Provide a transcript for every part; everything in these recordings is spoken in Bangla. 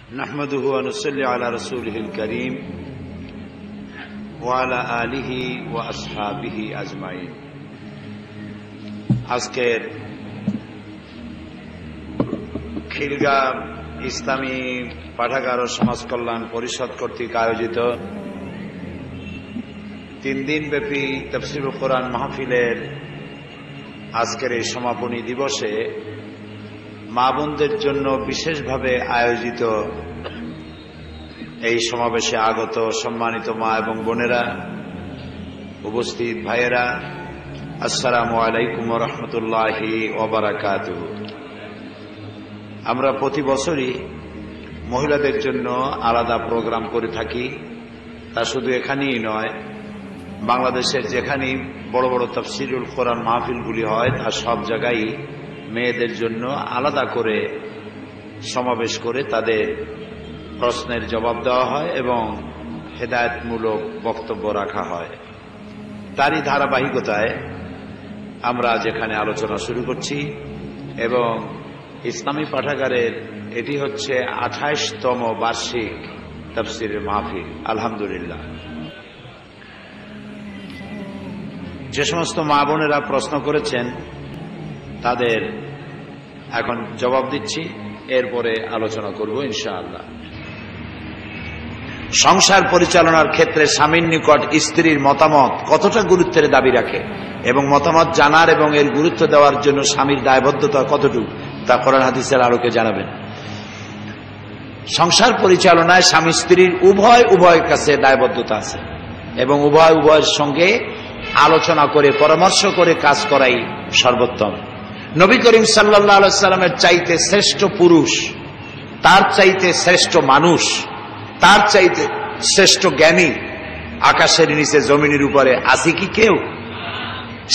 نحمده ونصلي على رسوله الكريم وعلى آله وأصحابه أجمعين। আজকের খিলগাঁও ইসলামী পাঠাগার ও সমাজ কল্যাণ পরিষদ কর্তৃক আয়োজিত 3 দিনব্যাপী তাফসীরুল কোরআন মাহফিলের আজকের এই সমাপনী দিবসে মা বোনদের জন্য বিশেষভাবে আয়োজিত এই সমাবেশে আগত সম্মানিত মা এবং বোনেরা, উপস্থিত ভাইয়েরা, আসসালামু আলাইকুম ওয়া রাহমাতুল্লাহি ওয়া বারাকাতুহু। আমরা প্রতি বছরই মহিলাদের জন্য আলাদা প্রোগ্রাম করে থাকি। তা শুধু এখানেই নয়, বাংলাদেশের যেখানেই বড় বড় তাফসীরুল কোরআন মাহফিলগুলি হয় তা সব জায়গায় মেয়েদের জন্য আলাদা করে সমাবেশ করে তাদের প্রশ্নের জবাব দেওয়া হয় এবং হেদায়েতমূলক বক্তব্য রাখা হয়। তারই ধারাবাহিকতায় আমরা যেখানে আলোচনা শুরু করছি এবং ইসলামী পাঠাগারের এটি হচ্ছে 28তম বার্ষিক তাফসীরের মাহফিল। আলহামদুলিল্লাহ। যে সমস্ত মা বোনেরা প্রশ্ন করেছেন তাদের এখন জবাব দিচ্ছি, এরপরে আলোচনা করব ইনশাআল্লাহ। সংসার পরিচালনার ক্ষেত্রে স্বামীর নিকট স্ত্রীর মতামত কতটা গুরুত্বের দাবি রাখে এবং মতামত জানার এবং এর গুরুত্ব দেওয়ার জন্য স্বামীর দায়বদ্ধতা কতটুকু, তা কোরআন হাদিসের আলোকে জানাবেন। সংসার পরিচালনায় স্বামী স্ত্রীর উভয়ের কাছে দায়বদ্ধতা আছে এবং উভয়ের সঙ্গে আলোচনা করে পরামর্শ করে কাজ করাই সর্বোত্তম। নবী করিম সাল্লাল্লাহু আলাইহি সাল্লামের চাইতে শ্রেষ্ঠ পুরুষ, তার চাইতে শ্রেষ্ঠ মানুষ, তার চাইতে শ্রেষ্ঠ জ্ঞানী আকাশের নিচে জমিনের উপরে আছে কি কেউ?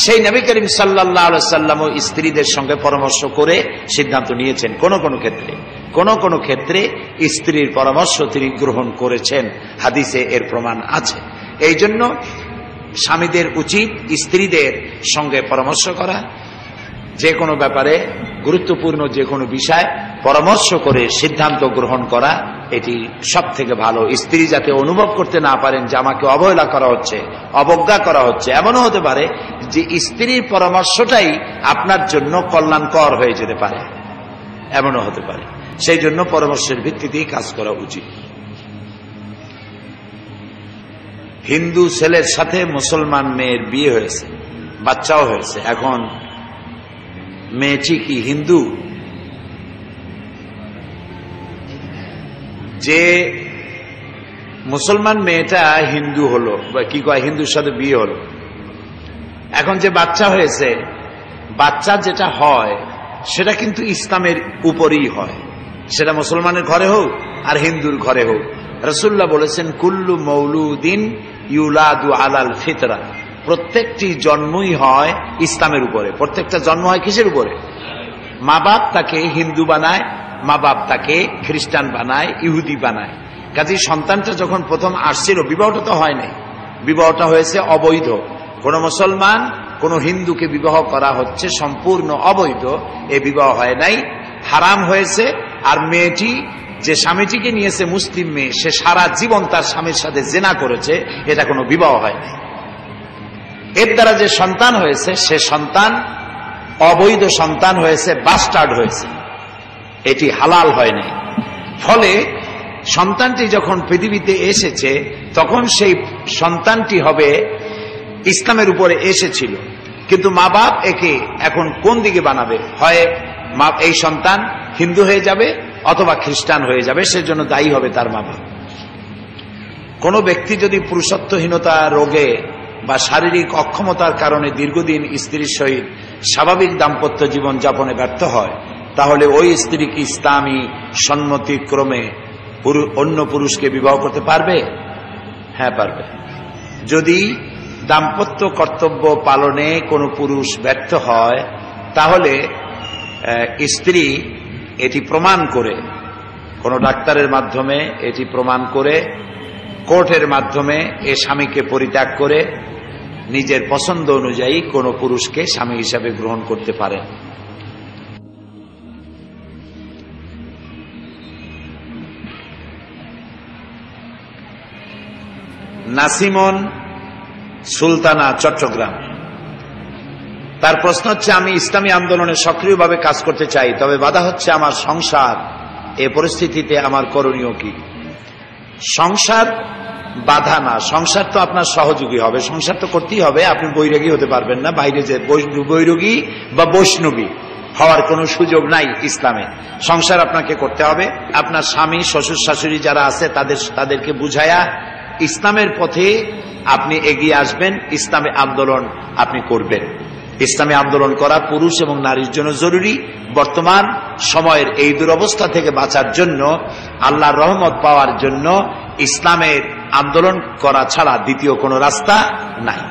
সেই নবী করিম সাল্লাল্লাহু আলাইহি সাল্লামও স্ত্রীদের সঙ্গে পরামর্শ করে সিদ্ধান্ত নিয়েছেন। কোন কোন ক্ষেত্রে স্ত্রীর পরামর্শ তিনি গ্রহণ করেছেন, হাদিসে এর প্রমাণ আছে। এই জন্য স্বামীদের উচিত স্ত্রীদের সঙ্গে পরামর্শ করা, যে কোনো ব্যাপারে গুরুত্বপূর্ণ যে কোনো বিষয় পরামর্শ করে সিদ্ধান্ত গ্রহণ করা, এটি সব থেকে ভালো। স্ত্রী যাতে অনুভব করতে না পারেন যে আমাকে অবহেলা করা হচ্ছে, অবজ্ঞা করা হচ্ছে। এমনও হতে পারে যে স্ত্রীর পরামর্শটাই আপনার জন্য কল্যাণকর হয়ে যেতে পারে, এমনও হতে পারে। সেই জন্য পরামর্শের ভিত্তিতেই কাজ করা উচিত। হিন্দু ছেলের সাথে মুসলমান মেয়ের বিয়ে হয়েছে, বাচ্চাও হয়েছে। এখন মেয়েটি কি হিন্দু? যে মুসলমান মেয়েটা হিন্দু হলো, বা কি কয়, হিন্দুর সাথে বিয়ে হলো। এখন যে বাচ্চা হয়েছে, বাচ্চা যেটা হয় সেটা কিন্তু ইসলামের উপরেই হয়, সেটা মুসলমানের ঘরে হোক আর হিন্দুর ঘরে হোক। রাসূলুল্লাহ বলেছেন, কুল্লু মৌলুদিন ইউলাদু আলাল ফিতরা, প্রত্যেকটি জন্মই হয় ইসলামের উপরে। প্রত্যেকটা জন্ম হয় কিসের উপরে? মা বাপ তাকে হিন্দু বানায়, মা বাপ তাকে খ্রিস্টান বানায়, ইহুদি বানায়। কাজে সন্তানটা যখন প্রথম আসছিল, বিবাহটা তো হয় নাই, বিবাহটা হয়েছে অবৈধ। কোন মুসলমান কোন হিন্দুকে বিবাহ করা হচ্ছে সম্পূর্ণ অবৈধ, এ বিবাহ হয় নাই, হারাম হয়েছে। আর মেয়েটি যে স্বামীটিকে নিয়েছে মুসলিম মেয়ে, সে সারা জীবন তার স্বামীর সাথে জেনা করেছে, এটা কোনো বিবাহ হয় নাই। এর দ্বারা যে সন্তান হয়েছে, সে সন্তান অবৈধ সন্তান হয়েছে, বাস্টার্ড হয়েছে, এটি হালাল হয় নাই। ফলে সন্তানটি যখন পৃথিবীতে এসেছে, তখন সেই সন্তানটি হবে ইসলামের উপরে এসেছিল, কিন্তু মা বাপ একে এখন কোন দিকে বানাবে? হয় এই সন্তান হিন্দু হয়ে যাবে অথবা খ্রিস্টান হয়ে যাবে, সেজন্য দায়ী হবে তার মা বাপ। কোন ব্যক্তি যদি পুরুষত্বহীনতা রোগে বা শারীরিক অক্ষমতার কারণে দীর্ঘদিন স্ত্রীর সহিত স্বাভাবিক দাম্পত্য জীবন যাপনে ব্যর্থ হয়, তাহলে ওই স্ত্রীকে ইসলামী সম্মতিক্রমে অন্য পুরুষকে বিবাহ করতে পারবে? হ্যাঁ, পারবে। যদি দাম্পত্য কর্তব্য পালনে কোনো পুরুষ ব্যর্থ হয়, তাহলে স্ত্রী এটি প্রমাণ করে, কোন ডাক্তারের মাধ্যমে এটি প্রমাণ করে, কোর্টের মাধ্যমে এ স্বামীকে পরিত্যাগ করে নিজের পছন্দ অনুযায়ী কোন পুরুষকে স্বামী হিসাবে গ্রহণ করতে পারেন। নাসিমন, সুলতানা, চট্টগ্রাম। তার প্রশ্ন হচ্ছে, আমি ইসলামী আন্দোলনে সক্রিয়ভাবে কাজ করতে চাই, তবে বাধা হচ্ছে আমার সংসার। এ পরিস্থিতিতে আমার করণীয় কি? সংসার বাধা না, সংসার তো আপনার সহযোগী হবে, সংসার তো করতেই হবে। আপনি বৈরাগী হতে পারবেন না, বাইরে যে বৈরাগী বা বৈষ্ণবী হওয়ার কোনো সুযোগ নাই ইসলামে। সংসার আপনাকে করতে হবে। আপনার স্বামী, শ্বশুর শাশুড়ি যারা আছে তাদেরকে বুঝায়া ইসলামের পথে আপনি এগিয়ে আসবেন, ইসলামী আন্দোলন আপনি করবেন। ইসলামী আন্দোলন করা পুরুষ এবং নারীর জন্য জরুরি। বর্তমান সময়ের এই দুরবস্থা থেকে বাঁচার জন্য, আল্লাহর রহমত পাওয়ার জন্য ইসলামের আন্দোলন করা ছাড়া দ্বিতীয় কোনো রাস্তা নাই।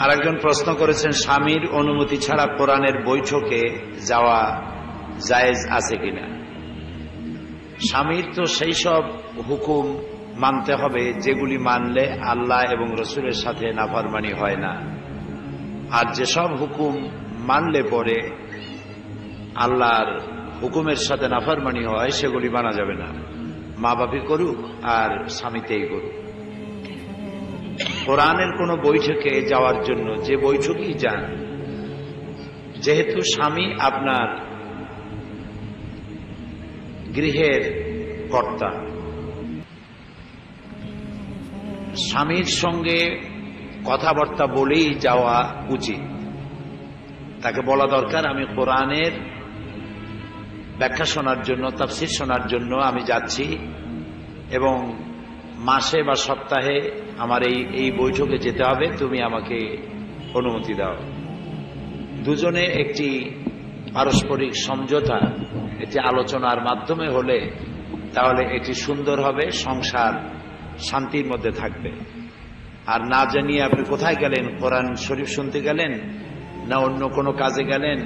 আরেকজন প্রশ্ন করেছেন, স্বামীর অনুমতি ছাড়া কোরআনের বৈঠকে যাওয়া জায়েজ আছে কিনা? স্বামীর তো সেই সব হুকুম মানতে হবে যেগুলি মানলে আল্লাহ এবং রসুলের সাথে নাফরমানি হয় না। আর যেসব হুকুম মানলে পরে আল্লাহর হুকুমের সাথে নাফরমানি হয় সেগুলি মানা যাবে না। মা বাপি করুক আর স্বামীতেই করুক। কোরআনের কোন বৈঠকে যাওয়ার জন্য যে বৈঠকেই যান, যেহেতু স্বামী আপনার গৃহের কর্তা, স্বামীর সঙ্গে কথাবার্তা বলেই যাওয়া উচিত। তাকে বলা দরকার, আমি কোরআনের ব্যাখ্যা শোনার জন্য, তাফসীর শোনার জন্য আমি যাচ্ছি এবং মাসে বা সপ্তাহে আমার এই বৈঠকে যেতে হবে, তুমি আমাকে অনুমতি দাও। দুজনে একটি পারস্পরিক সমঝোতা, এটি আলোচনার মাধ্যমে হলে তাহলে এটি সুন্দর হবে, সংসার শান্তির মধ্যে থাকবে। আর না জানিয়ে আপনি কোথায় গেলেন, কোরআন শরীফ শুনতে গেলেন না অন্য কোনো কাজে গেলেন,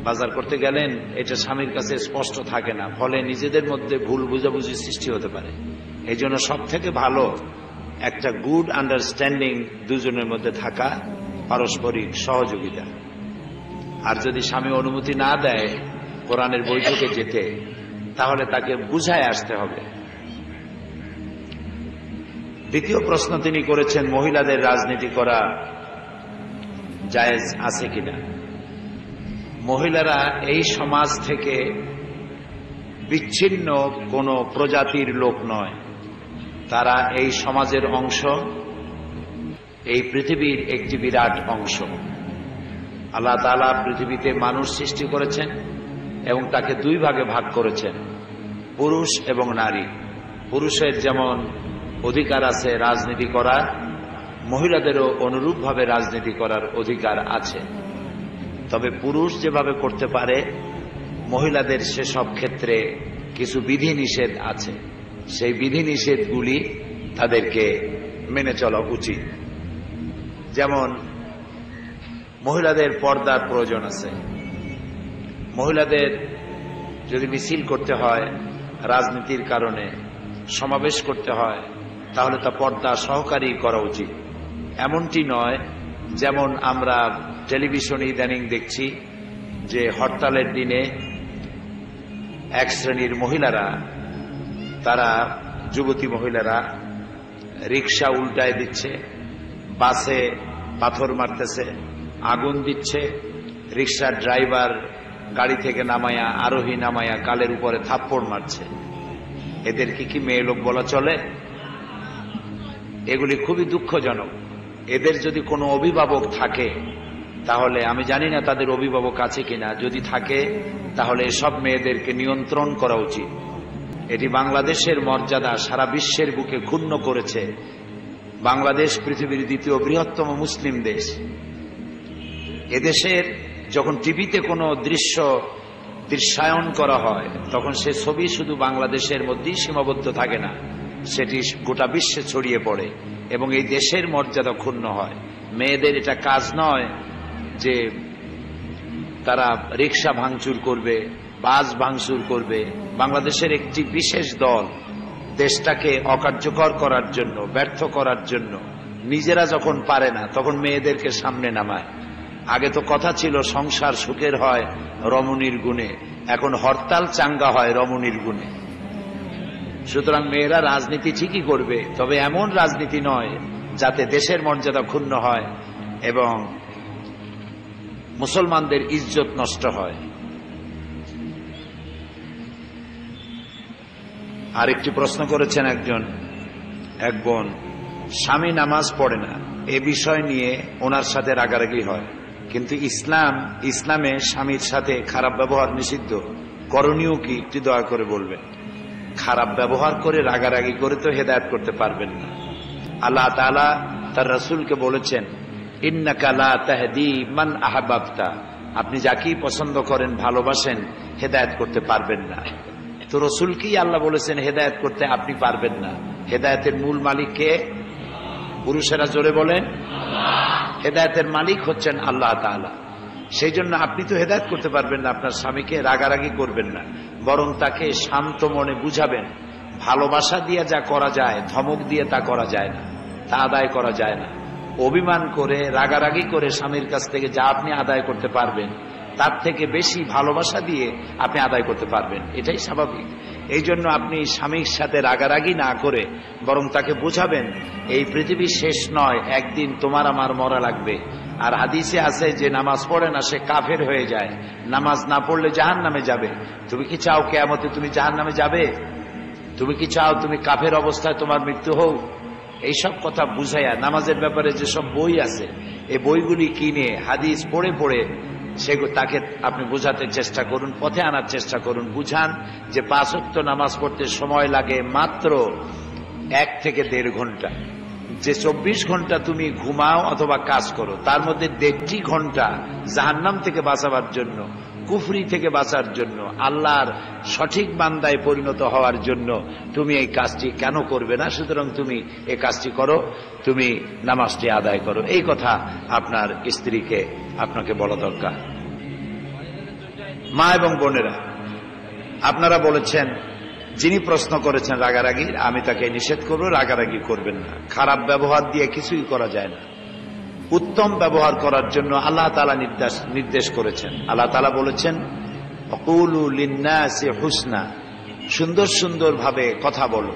বাজার করতে গেলেন, এটা স্বামীর কাছে স্পষ্ট থাকে না, ফলে নিজেদের মধ্যে ভুল বুঝাবুঝি সৃষ্টি হতে পারে। এই জন্য সব থেকে ভালো একটা গুড আন্ডারস্ট্যান্ডিং দুজনের মধ্যে থাকা, পারস্পরিক সহযোগিতা। আর যদি স্বামী অনুমতি না দেয় কোরআনের বৈঠকে যেতে, তাহলে তাকে বুঝায় আসতে হবে। দ্বিতীয় প্রশ্ন তিনি করেছেন, মহিলাদের রাজনীতি করা জায়েজ আছে কিনা? মহিলারা এই সমাজ থেকে বিচ্ছিন্ন কোন প্রজাতির লোক নয়, তারা এই সমাজের অংশ, এই পৃথিবীর একটি বিরাট অংশ। আল্লাহ তাআলা পৃথিবীতে মানুষ সৃষ্টি করেছেন এবং তাকে দুই ভাগে ভাগ করেছেন, পুরুষ এবং নারী। পুরুষের যেমন অধিকার আছে রাজনীতি করার, মহিলাদেরও অনুরূপভাবে রাজনীতি করার অধিকার আছে। তবে পুরুষ যেভাবে করতে পারে, মহিলাদের সেসব ক্ষেত্রে কিছু বিধিনিষেধ আছে। সেই বিধিনিষেধগুলি তাদেরকে মেনে চলা উচিত। যেমন মহিলাদের পর্দার প্রয়োজন আছে। মহিলাদের যদি মিছিল করতে হয়, রাজনীতির কারণে সমাবেশ করতে হয়, তাহলে তা পর্দা সহকারী করা উচিত। এমনটি নয় যেমন আমরা টেলিভিশনে ইদানিং দেখছি যে হরতালের দিনে এক শ্রেণীর মহিলারা, তারা যুবতী মহিলারা রিক্সা উল্টায় দিচ্ছে, বাসে পাথর মারতেছে, আগুন দিচ্ছে, রিক্সার ড্রাইভার গাড়ি থেকে নামায়া, আরোহী নামায়া গালের উপরে থাপ্পড় মারছে। এদেরকে কি মেয়ে লোক বলা চলে? এগুলি খুবই দুঃখজনক। এদের যদি কোনো অভিভাবক থাকে, তাহলে আমি জানি না তাদের অভিভাবক আছে কিনা, যদি থাকে তাহলে এসব মেয়েদেরকে নিয়ন্ত্রণ করা উচিত। এটি বাংলাদেশের মর্যাদা সারা বিশ্বের বুকে ক্ষুণ্ণ করেছে। বাংলাদেশ পৃথিবীর দ্বিতীয় বৃহত্তম মুসলিম দেশ। এদেশের যখন টিভিতে কোনো দৃশ্যায়ন করা হয়, তখন সে ছবি শুধু বাংলাদেশের মধ্যেই সীমাবদ্ধ থাকে না, সেটি গোটা বিশ্বে ছড়িয়ে পড়ে এবং এই দেশের মর্যাদা ক্ষুণ্ণ হয়। মেয়েদের এটা কাজ নয় যে তারা রিক্সা ভাঙচুর করবে, বাস ভাঙচুর করবে। বাংলাদেশের একটি বিশেষ দল দেশটাকে অকার্যকর করার জন্য, ব্যর্থ করার জন্য নিজেরা যখন পারে না, তখন মেয়েদেরকে সামনে নামায়। আগে তো কথা ছিল সংসার সুখের হয় রমণীর গুণে, এখন হরতাল চাঙ্গা হয় রমণীর গুণে। সুতরাং মেয়েরা রাজনীতি ঠিকই করবে, তবে এমন রাজনীতি নয় যাতে দেশের মর্যাদা ক্ষুণ্ণ হয় এবং মুসলমানদের ইজ্জত নষ্ট হয়। আরেকটি প্রশ্ন করেছেন এক বোন, স্বামী নামাজ পড়ে না, এ বিষয় নিয়ে ওনার সাথে রাগারাগি হয়, কিন্তু ইসলামে স্বামীর সাথে খারাপ ব্যবহার নিষিদ্ধ, করণীয় কি একটু দয়া করে বলবেন। খারাপ ব্যবহার করে রাগারাগি করে তো হেদায়েত করতে পারবেন না। আল্লাহ তাআলা তার রাসূলকে বলেছেন, ইন্নাকা লা তাহদি মান আহবাবতা, আপনি যাকেই পছন্দ করেন ভালোবাসেন হেদায়েত করতে পারবেন না। তো রাসূলকেই আল্লাহ বলেছেন হেদায়েত করতে আপনি পারবেন না। হেদায়েতের মূল মালিক কে? পুরুষেরা জোরে বলেন, হেদায়েতের মালিক হচ্ছেন আল্লাহ তাআলা। সেই জন্য আপনি তো হেদায়েত করতে পারবেন না, আপনার স্বামীকে রাগারাগি করবেন না, বরং তাকে শান্ত মনে বুঝাবেন। ভালোবাসা দিয়ে যা করা যায় ধমক দিয়ে তা করা যায় না, তা আদায় করা যায় না। অভিমান করে রাগারাগি করে স্বামীর কাছ থেকে যা আপনি আদায় করতে পারবেন তার থেকে বেশি ভালোবাসা দিয়ে আপনি আদায় করতে পারবেন, এটাই স্বাভাবিক। এই জন্য আপনি স্বামীর সাথে রাগারাগি না করে বরং তাকে বোঝাবেন এই পৃথিবী শেষ নয়, একদিন তোমার আমার মরা লাগবে। আর হাদিসে আছে যে নামাজ পড়ে না সে কাফের হয়ে যায়, নামাজ না পড়লে জাহান্নামে যাবে। তুমি কি চাও কিয়ামতে তুমি জাহান্নামে যাবে? তুমি কি চাও তুমি কাফের অবস্থায় তোমার মৃত্যু হোক? এইসব কথা বুঝাইয়া নামাজের ব্যাপারে যেসব বই আছে এই বইগুলি কিনে হাদিস পড়ে পড়ে তাকে আপনি বোঝাতে চেষ্টা করুন, পথে আনার চেষ্টা করুন। বুঝান যে 5 ওয়াক্ত নামাজ পড়তে সময় লাগে মাত্র 1 থেকে 1.5 ঘন্টা। যে 24 ঘন্টা তুমি ঘুমাও অথবা কাজ করো তার মধ্যে 1.5 ঘন্টা জাহান্নাম থেকে বাঁচাবার জন্য, কুফরি থেকে বাঁচার জন্য, আল্লাহর সঠিক বান্দায় পরিণত হওয়ার জন্য তুমি এই কাজটি কেন করবে না? সুতরাং তুমি এই কাজটি করো, তুমি নামাজটি আদায় করো। এই কথা আপনার স্ত্রীকে আপনাকে বলা দরকার। মা এবং বোনেরা, আপনারা বলেছেন, যিনি প্রশ্ন করেছেন রাগারাগি, আমি তাকে নিষেধ করব রাগারাগি করবেন না। খারাপ ব্যবহার দিয়ে কিছুই করা যায় না। উত্তম ব্যবহার করার জন্য আল্লাহ তাআলা নির্দেশ করেছেন। আল্লাহ তাআলা বলেছেন, ওয়াকুলু লিন্নাসি হুসনা, সুন্দর সুন্দর ভাবে কথা বলো।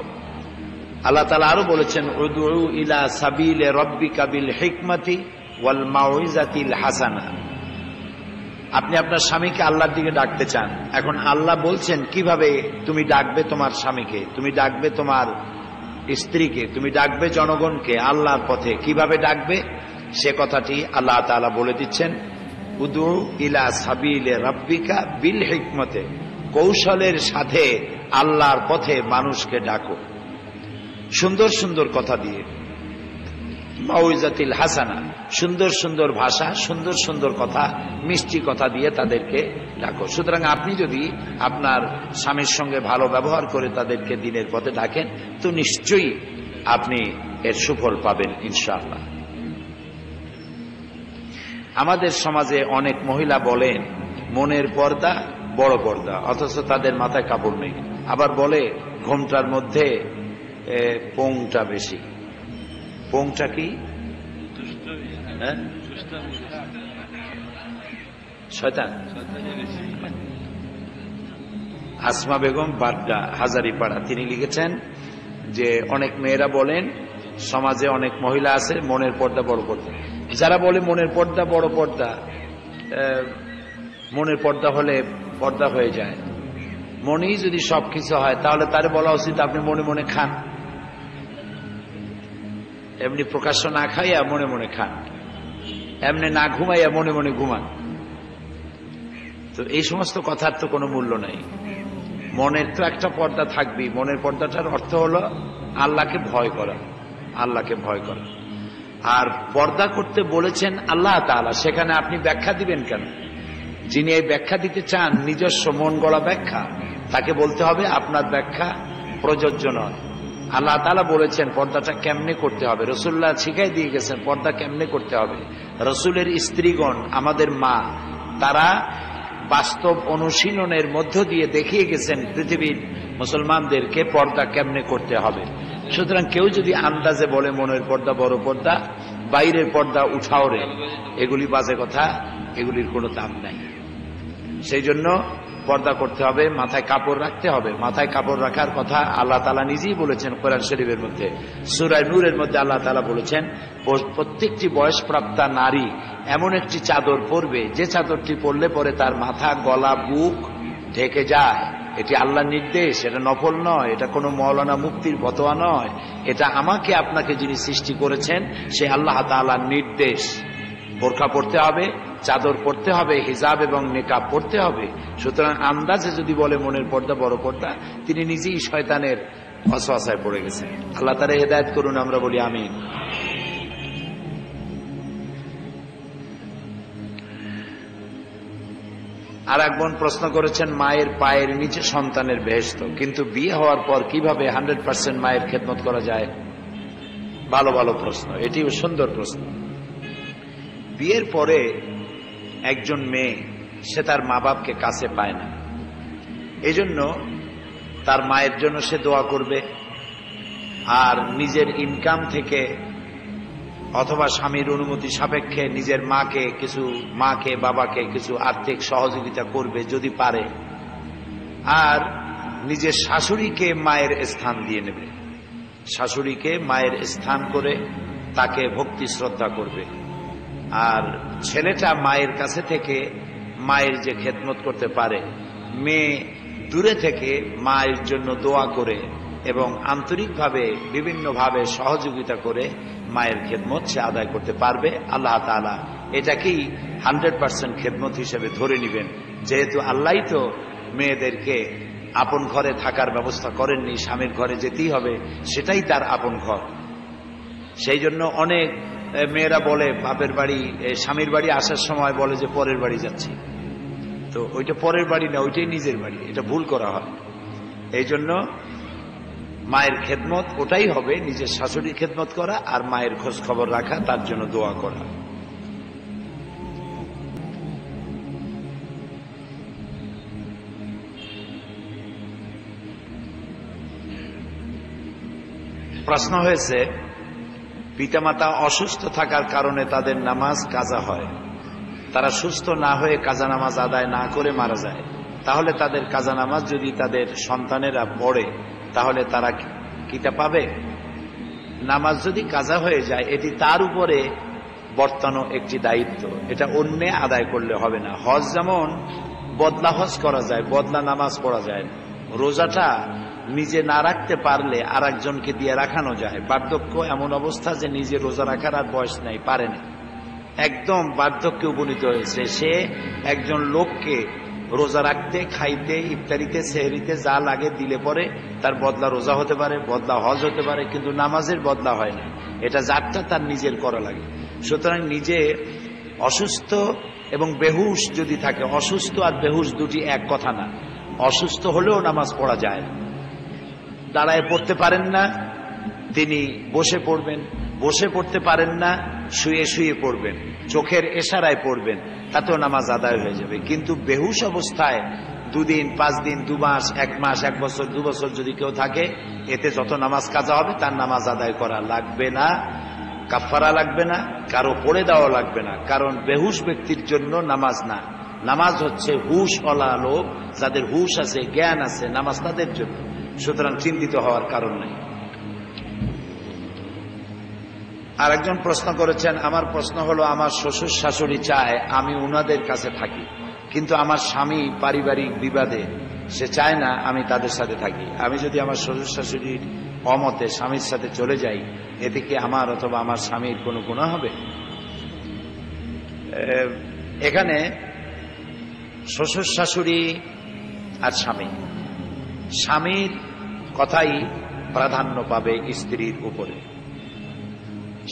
আল্লাহ তাআলা আরো বলেছেন, উদউ ইলা সাবিলি রাব্বিকা বিল হিকমাতি ওয়াল মাউইজাতিল হাসানা। আপনি আপনার স্বামীকে আল্লাহর দিকে ডাকতে চান, এখন আল্লাহ বলছেন কিভাবে তুমি ডাকবে তোমার স্বামীকে, তুমি ডাকবে তোমার স্ত্রীকে, তুমি ডাকবে জনগণকে আল্লাহর পথে, কিভাবে ডাকবে সে কথাটি আল্লাহ তাআলা বলে দিচ্ছেন। উদু ইলা সাবিলে রাব্বিকা বিল হিকমতে, কৌশলের সাথে আল্লাহর পথে মানুষকে ডাকো, সুন্দর সুন্দর কথা দিয়ে। মাউইজাতিল হাসানা, সুন্দর সুন্দর ভাষা, সুন্দর সুন্দর কথা, মিষ্টি কথা দিয়ে তাদেরকে ডাকো। সুতরাং আপনি যদি আপনার স্বামীর সঙ্গে ভালো ব্যবহার করে তাদেরকে দিনের পথে ডাকেন তো নিশ্চয়ই আপনি এর সুফল পাবেন ইনশাআল্লাহ। আমাদের সমাজে অনেক মহিলা বলেন মনের পর্দা বড় পর্দা, অথচ তাদের মাথায় কাপড় নেই। আবার বলে ঘোমটার মধ্যে পোংটা বেশি। পোংটা কি? শয়তান। আসমা বেগম বাড্ডা হাজারিপাড়া, তিনি লিখেছেন যে অনেক মেয়েরা বলেন সমাজে অনেক মহিলা আছে মনের পর্দা বড় পর্দা। যারা বলে মনের পর্দা বড় পর্দা, মনের পর্দা হলে পর্দা হয়ে যায়, মনেই যদি সবকিছু হয় তাহলে তার বলা উচিত আপনি মনে মনে খান, এমনি প্রকাশ্য না খাইয়া মনে মনে খান, এমনি না ঘুমাইয়া মনে মনে ঘুমান। তো এই সমস্ত কথার তো কোনো মূল্য নাই। মনের তো একটা পর্দা থাকবেই। মনের পর্দাটার অর্থ হলো আল্লাহকে ভয় করা, আল্লাহকে ভয় করা। আর পর্দা করতে বলেছেন আল্লাহ তাআলা, সেখানে আপনি ব্যাখ্যা দিবেন কেন? যিনি এই ব্যাখ্যা দিতে চান নিজস্ব মন গড়া ব্যাখ্যা, তাকে বলতে হবে আপনার ব্যাখ্যা প্রযোজ্য নয়। আল্লাহ তাআলা বলেছেন পর্দাটা কেমনে করতে হবে, রাসূলুল্লাহ শিখাই দিয়ে গেছেন পর্দা কেমনে করতে হবে। রাসূলের স্ত্রীগণ, আমাদের মা, তারা বাস্তব অনুশীলনের মধ্য দিয়ে দেখিয়ে গেছেন পৃথিবীর মুসলমানদেরকে পর্দা কেমনে করতে হবে। সুতরাং কেউ যদি আন্দাজে বলে মনের পর্দা বড় পর্দা, বাইরের পর্দা উঠাও রে, এগুলি বাজে কথা, এগুলির কোনো দাম নাই। সেই জন্য পর্দা করতে হবে, মাথায় কাপড় রাখতে হবে। মাথায় কাপড় রাখার কথা আল্লাহ তাআলা নিজেই বলেছেন কোরআন শরীফের মধ্যে। সূরা নূরের মধ্যে আল্লাহ তাআলা বলেছেন প্রত্যেকটি বয়সপ্রাপ্তা নারী এমন একটি চাদর পরবে যে চাদরটি পরলে পরে তার মাথা, গলা, বুক ঢেকে যায়। এটি আল্লাহর নির্দেশ, এটা নফল নয়, এটা কোনো মৌলানা মুফতির ফতোয়া নয়, এটা আমাকে আপনাকে যিনি সৃষ্টি করেছেন সে আল্লাহ তাআলার নির্দেশ। বোরকা পড়তে হবে, চাদর পড়তে হবে, হিজাব এবং নিকাব পড়তে হবে। সুতরাং আন্দাজে যদি বলে মনের পর্দা বড় পর্দা, তিনি নিজেই শয়তানের ওয়াসওয়াসায় পড়ে গেছেন। আল্লাহ তাআলা হেদায়েত করুন, আমরা বলি আমিন। আর এক বোন প্রশ্ন করেছেন মায়ের পায়ের নিচে সন্তানের বেহেশত, কিন্তু বিয়ে হওয়ার পর কিভাবে 100% মায়ের খেদমত করা যায়? ভালো ভালো প্রশ্ন, এটিও সুন্দর প্রশ্ন। বিয়ের পরে একজন মেয়ে সে তার মা বাপকে কাছে পায় না, এজন্য তার মায়ের জন্য সে দোয়া করবে, আর নিজের ইনকাম থেকে অথবা স্বামীর অনুমতি সাপেক্ষে নিজের মাকে বাবাকে কিছু আর্থিক সহযোগিতা করবে যদি পারে, আর নিজের শাশুড়িকে মায়ের স্থান দিয়ে নেবে, শাশুড়িকে মায়ের স্থান করে তাকে ভক্তি শ্রদ্ধা করবে। আর ছেলেটা মায়ের কাছে থেকে মায়ের যে খেদমত করতে পারে, মেয়ে দূরে থেকে মায়ের জন্য দোয়া করে এবং আন্তরিকভাবে বিভিন্নভাবে সহযোগিতা করে মায়ের খেদমত সে আদায় করতে পারবে। আল্লাহ তাআলা এটাকেই 100% খেদমত হিসেবে ধরে নেবেন, যেহেতু আল্লাহই তো মেয়েদেরকে আপন ঘরে থাকার ব্যবস্থা করেননি, স্বামীর ঘরে যেতেই হবে, সেটাই তার আপন ঘর। সেই জন্য অনেক মেয়েরা বলে বাপের বাড়ি, স্বামীর বাড়ি আসার সময় বলে যে পরের বাড়ি যাচ্ছি, তো ওইটা পরের বাড়ি না, ওইটাই নিজের বাড়ি, এটা ভুল করা হয়। এই জন্য মায়ের খেদমত ওটাই হবে, নিজের শাশুড়ির খেদমত করা আর মায়ের খোঁজ খবর রাখা, তার জন্য দোয়া করা। প্রশ্ন হয়েছে পিতামাতা অসুস্থ থাকার কারণে তাদের নামাজ কাজা হয়, তারা সুস্থ না হয়ে কাজা নামাজ আদায় না করে মারা যায়, তাহলে তাদের কাজা নামাজ যদি তাদের সন্তানেরা পড়ে তাহলে তারা কিতা পাবে? নামাজ যদি কাজা হয়ে যায় এটি তার উপরে বর্তানো একটি দায়িত্ব, এটা অন্যে আদায় করলে হবে না। হজ যেমন বদলা হজ করা যায়, বদলা নামাজ পড়া যায় না। রোজাটা নিজে না রাখতে পারলে আর একজনকে দিয়ে রাখানো যায়। বার্ধক্য এমন অবস্থা যে নিজে রোজা রাখার আর বয়স নাই, পারে না, একদম বার্ধক্যে উপনীত হয়েছে, সে একজন লোককে রোজা রাখতে, খাইতে, ইফতারিতে, সেহরিতে যা লাগে দিলে পরে তার বদলা রোজা হতে পারে, বদলা হজ হতে পারে, কিন্তু নামাজের বদলা হয় না। এটা যারটা তার নিজের করা লাগে। সুতরাং নিজে অসুস্থ এবং বেহুশ যদি থাকে, অসুস্থ আর বেহুশ দুটি এক কথা না, অসুস্থ হলেও নামাজ পড়া যায় না। দাঁড়ায় পড়তে পারেন না তিনি বসে পড়বেন, বসে পড়তে পারেন না শুয়ে শুয়ে পড়বেন, চোখের ইশারায় পড়বেন, তাতেও নামাজ আদায় হয়ে যাবে। কিন্তু বেহুশ অবস্থায় 2 দিন, 5 দিন, 2 মাস, 1 মাস, 1 বছর, 2 বছর যদি কেউ থাকে, এতে যত নামাজ কাজা হবে তার নামাজ আদায় করা লাগবে না, কাফারা লাগবে না, কারো পড়ে দেওয়া লাগবে না। কারণ বেহুশ ব্যক্তির জন্য নামাজ না, নামাজ হচ্ছে হুশওয়ালা লোক, যাদের হুশ আছে, জ্ঞান আছে, নামাজ তাদের জন্য। সুতরাং চিন্তিত হওয়ার কারণ নেই। আর একজন প্রশ্ন করেছেন, আমার প্রশ্ন হলো আমার শ্বশুর শাশুড়ি চায় আমি উনাদের কাছে থাকি, কিন্তু আমার স্বামী পারিবারিক বিবাদে সে চায় না আমি তাদের সাথে থাকি। আমি যদি আমার শ্বশুর শাশুড়ির অমতে স্বামীর সাথে চলে যাই, এতে কি আমার অথবা আমার স্বামীর কোনো গুনাহ হবে? এখানে শ্বশুর শাশুড়ি আর স্বামীর কথাই প্রাধান্য পাবে স্ত্রীর উপরে।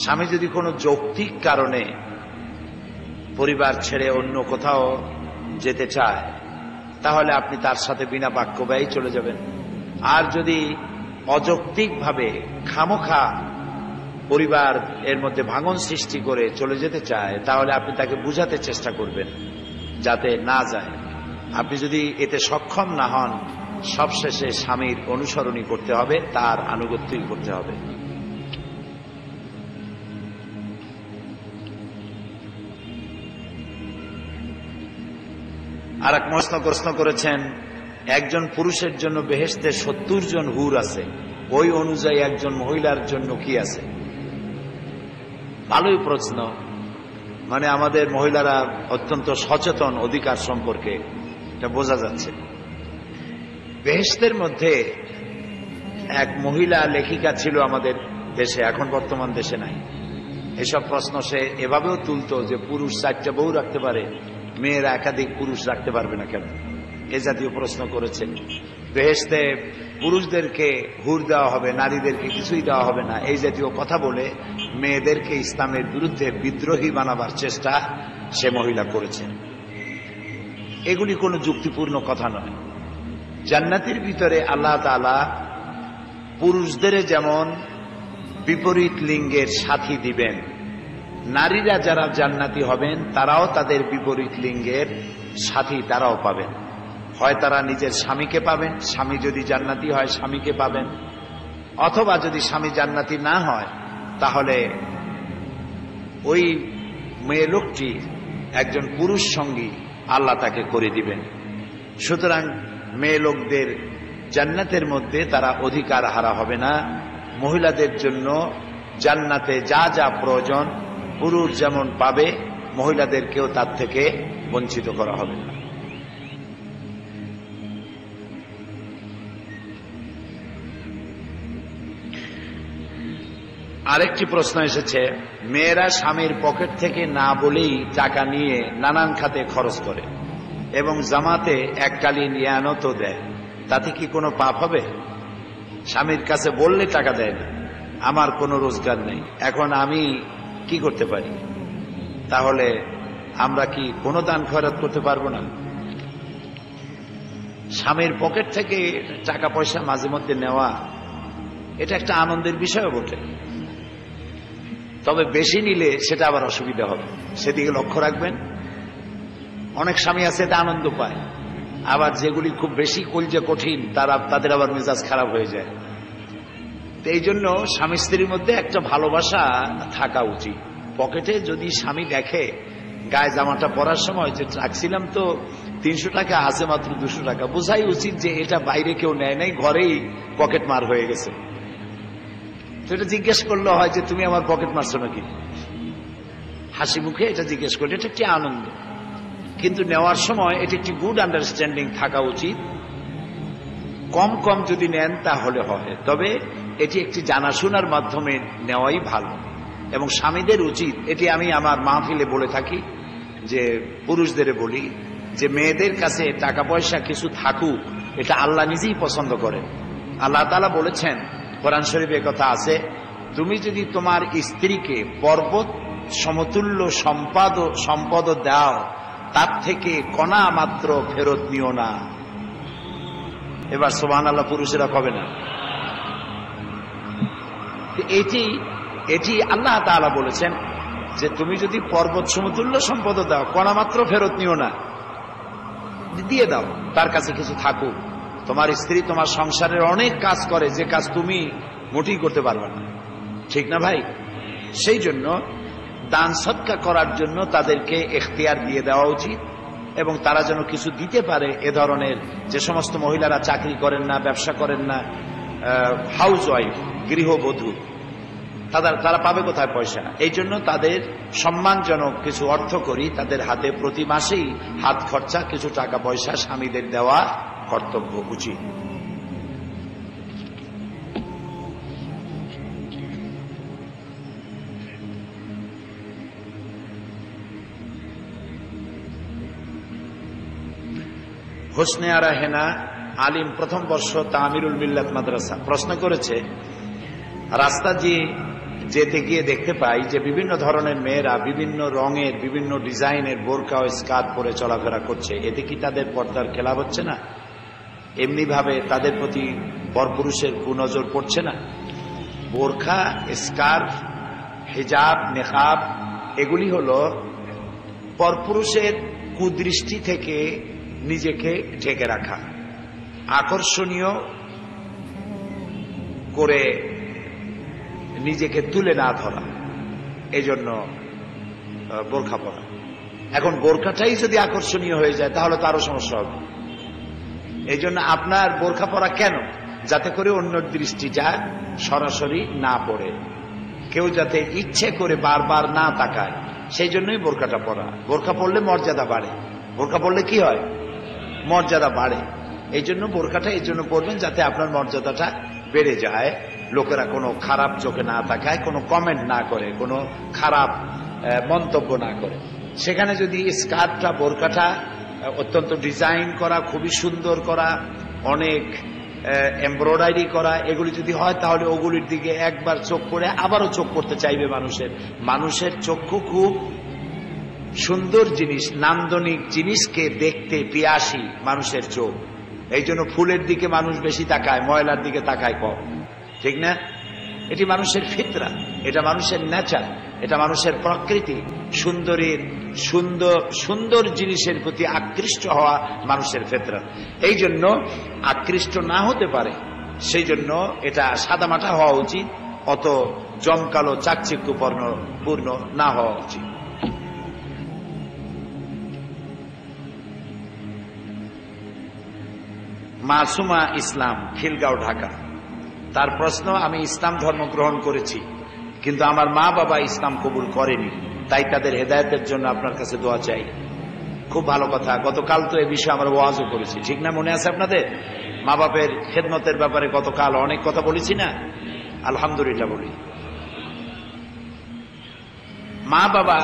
স্বামী যদি কোনো যৌক্তিক কারণে পরিবার ছেড়ে অন্য কোথাও যেতে চায়, তাহলে আপনি তার সাথে বিনা বাক্য ব্যয় চলে যাবেন। আর যদি অযৌক্তিকভাবে খামোখা পরিবার এর মধ্যে ভাঙন সৃষ্টি করে চলে যেতে চায়, তাহলে আপনি তাকে বুঝাতে চেষ্টা করবেন যাতে না যায়। আপনি যদি এতে সক্ষম না হন, সবশেষে স্বামীর অনুসরণই করতে হবে, তার আনুগত্যই করতে হবে। আর এক প্রশ্ন করেছেন, একজন পুরুষের জন্য বেহেশতে 70 জন হুর আছে, ওই অনুযায়ী একজন মহিলার জন্য কি আছে? ভালোই প্রশ্ন। মানে আমাদের মহিলারা অত্যন্ত সচেতন অধিকার সম্পর্কে, এটা বোঝা যাচ্ছে। বেহেশতের মধ্যে এক মহিলা লেখিকা ছিল আমাদের দেশে, এখন বর্তমান দেশে নাই। এসব প্রশ্ন সে এভাবেও তুলতো যে পুরুষ 4টা বউ রাখতে পারে, মেয়েরা একাধিক পুরুষ রাখতে পারবে না কেন, এ জাতীয় প্রশ্ন করেছে। বেহেশতে পুরুষদেরকে হুর দেওয়া হবে, নারীদেরকে কিছুই দেওয়া হবে না, এই জাতীয় কথা বলে মেয়েদেরকে ইসলামের বিরুদ্ধে বিদ্রোহী বানাবার চেষ্টা সে মহিলা করেছে। এগুলি কোনো যুক্তিপূর্ণ কথা নয়। জান্নাতের ভিতরে আল্লাহ তাআলা পুরুষদের যেমন বিপরীত লিঙ্গের সাথী দিবেন, নারীরা যারা জান্নাতি হবেন তারাও তাদের বিপরীত লিঙ্গের সাথী তারাও পাবেন। হয় তারা নিজের স্বামীকে পাবেন, স্বামী যদি জান্নাতি হয় স্বামীকে পাবেন, অথবা যদি স্বামী জান্নাতি না হয় তাহলে ওই মেয়ে লোকটি একজন পুরুষ সঙ্গী আল্লাহ তাকে করে দিবেন। সুতরাং মেয়ে লোকদের জান্নাতের মধ্যে তারা অধিকার হারা হবে না। মহিলাদের জন্য জান্নাতে যা যা প্রয়োজন পুরুষ যেমন পাবে, মহিলাদেরকেও তার থেকে বঞ্চিত করা হবে না। আরেকটি প্রশ্ন এসেছে, মেয়েরা স্বামীর পকেট থেকে না বলেই টাকা নিয়ে নানান খাতে খরচ করে এবং জামাতে এককালীন ইয়ানতও দেয়, তাতে কি কোনো পাপ হবে? স্বামীর কাছে বললে টাকা দেয় না, আমার কোনো রোজগার নেই, এখন আমি কি করতে পারি? তাহলে আমরা কি কোনো দান খয়রাত করতে পারবো না? স্বামীর পকেট থেকে টাকা পয়সা মাঝে মধ্যে নেওয়া এটা একটা আনন্দের বিষয়ও বটে, তবে বেশি নিলে সেটা আবার অসুবিধা হবে, সেদিকে লক্ষ্য রাখবেন। অনেক স্বামী আছে এতে আনন্দ পায়, আবার যেগুলি খুব বেশি কলজে কঠিন তাদের আবার মেজাজ খারাপ হয়ে যায়। এই জন্য স্বামী স্ত্রীর মধ্যে একটা ভালোবাসা থাকা উচিত। পকেটে যদি স্বামী দেখে গায়ে জামাটা পরার সময় যে রাখছিলাম তো 300 টাকা, আছে মাত্র 200 টাকা, বোঝাই উচিত যে এটা বাইরে কেউ নেয় নাই, ঘরেই পকেট মার হয়ে গেছে। তো এটা জিজ্ঞেস করলে হয় যে তুমি আমার পকেট মারছো নাকি, হাসি মুখে এটা জিজ্ঞেস করলে এটা একটি আনন্দ। কিন্তু নেওয়ার সময় এটি একটি গুড আন্ডারস্ট্যান্ডিং থাকা উচিত। কম কম যদি নেন তাহলে হয়, তবে এটি একটি জানাশোনার মাধ্যমে নেওয়াই ভালো। এবং স্বামীদের উচিত, এটি আমি আমার মাহফিলে বলে থাকি, যে পুরুষদের বলি যে মেয়েদের কাছে টাকা পয়সা কিছু থাকুক, এটা আল্লাহ নিজেই পছন্দ করেন। আল্লাহ তাআলা বলেছেন কোরআন শরীফে কথা আছে, তুমি যদি তোমার স্ত্রীকে পর্বত সমতুল্য সম্পদ দাও, তার থেকে কণা মাত্র ফেরত নিও না। এবার সুবহানাল্লাহ পুরুষেরা কবে না? এটি আল্লাহ তাআলা বলেছেন যে তুমি যদি পর্বত সমতুল্য সম্পদ দাও, কণা মাত্র ফেরত নিও না, দিয়ে দাও, তার কাছে কিছু থাকুক। তোমার স্ত্রী তোমার সংসারের অনেক কাজ করে, যে কাজ তুমি মোটেই করতে পারবে না, ঠিক না ভাই? সেই জন্য দান সদকা করার জন্য তাদেরকে এখতিয়ার দিয়ে দেওয়া উচিত, এবং তারা যেন কিছু দিতে পারে। এ ধরনের যে সমস্ত মহিলারা চাকরি করেন না, ব্যবসা করেন না, হাউস ওয়াইফ, গৃহবধূ, তারা পাবে কোথায় পয়সা? এই জন্য তাদের সম্মানজনক কিছু অর্থ করি তাদের হাতে প্রতি মাসেই হাত খরচা কিছু টাকা পয়সা স্বামীদের দেওয়া কর্তব্য উচিত। হোসনে আরা হেনা আলিম, প্রথম বর্ষ, তামিরুল মিল্লাত মাদ্রাসা, প্রশ্ন করেছে, রাস্তা যেতে গিয়ে দেখতে পাই যে বিভিন্ন ধরনের মেয়েরা বিভিন্ন রঙের বিভিন্ন ডিজাইনের বোরকা ও স্কার্ট পরে চলাফেরা করছে, এতে কি তাদের পর্দার খেলাপ হচ্ছে না? এমনি ভাবে তাদের প্রতি পরপুরুষের কুনজর পড়ছে না? বোরখা, স্কার্ফ, হিজাব, নেকাব এগুলি হলো পরপুরুষের কুদৃষ্টি থেকে নিজেকে ঢেকে রাখা, আকর্ষণীয় করে নিজেকে তুলে না ধরা, এই জন্য বোরখা পরা। এখন বোরকাটাই যদি আকর্ষণীয় হয়ে যায় তাহলে তো আরো সমস্যা হবে। এই জন্য আপনার বোরকা পরা কেন? যাতে করে অন্যর দৃষ্টিটা সরাসরি না পড়ে, কেউ যাতে ইচ্ছে করে বারবার না তাকায়, সেই জন্যই বোরকাটা পরা। বোরকা পরলে মর্যাদা বাড়ে। বোরকা পরলে কি হয়? মর্যাদা বাড়ে। এই জন্য বোরকাটা এই জন্য পরবেন যাতে আপনার মর্যাদাটা বেড়ে যায়, লোকেরা কোনো খারাপ চোখে না তাকায়, কোনো কমেন্ট না করে, কোনো খারাপ মন্তব্য না করে। সেখানে যদি স্কার্টটা, বোরকাটা অত্যন্ত ডিজাইন করা, খুবই সুন্দর করা, অনেক এমব্রয়ডারি করা, এগুলি যদি হয় তাহলে ওগুলির দিকে একবার চোখ পড়ে আবারও চোখ পড়তে চাইবে মানুষের চক্ষু খুব সুন্দর জিনিস, নান্দনিক জিনিসকে দেখতে পিয়াসী মানুষের চোখ। এই জন্য ফুলের দিকে মানুষ বেশি তাকায়, ময়লার দিকে তাকায় কম, ঠিক না? এটি মানুষের ফিতরা, এটা মানুষের নেচার, এটা মানুষের প্রকৃতি। সুন্দর জিনিসের প্রতি আকৃষ্ট হওয়া মানুষের ফিতরা। এই জন্য আকৃষ্ট না হতে পারে, সেই জন্য এটা সাদামাটা হওয়া উচিত, অত জমকালো চাকচিক্যপূর্ণ না হওয়া উচিত। মাসুমা ইসলাম, খিলগাঁও, ঢাকা। তার প্রশ্ন, আমি ইসলাম ধর্ম গ্রহণ করেছি কিন্তু আমার মা বাবা ইসলাম কবুল করেনি, তাই তাদের হেদায়েতের জন্য আপনার কাছে দোয়া চাই। খুব ভালো কথা। গতকাল তো এই বিষয়ে আমরা ওয়াজও করেছি, ঠিক না? মনে আছে আপনাদের? মা বাপের খেদমতের ব্যাপারে গতকাল অনেক কথা বলেছি না? আলহামদুলিল্লাহ বলি। মা বাবা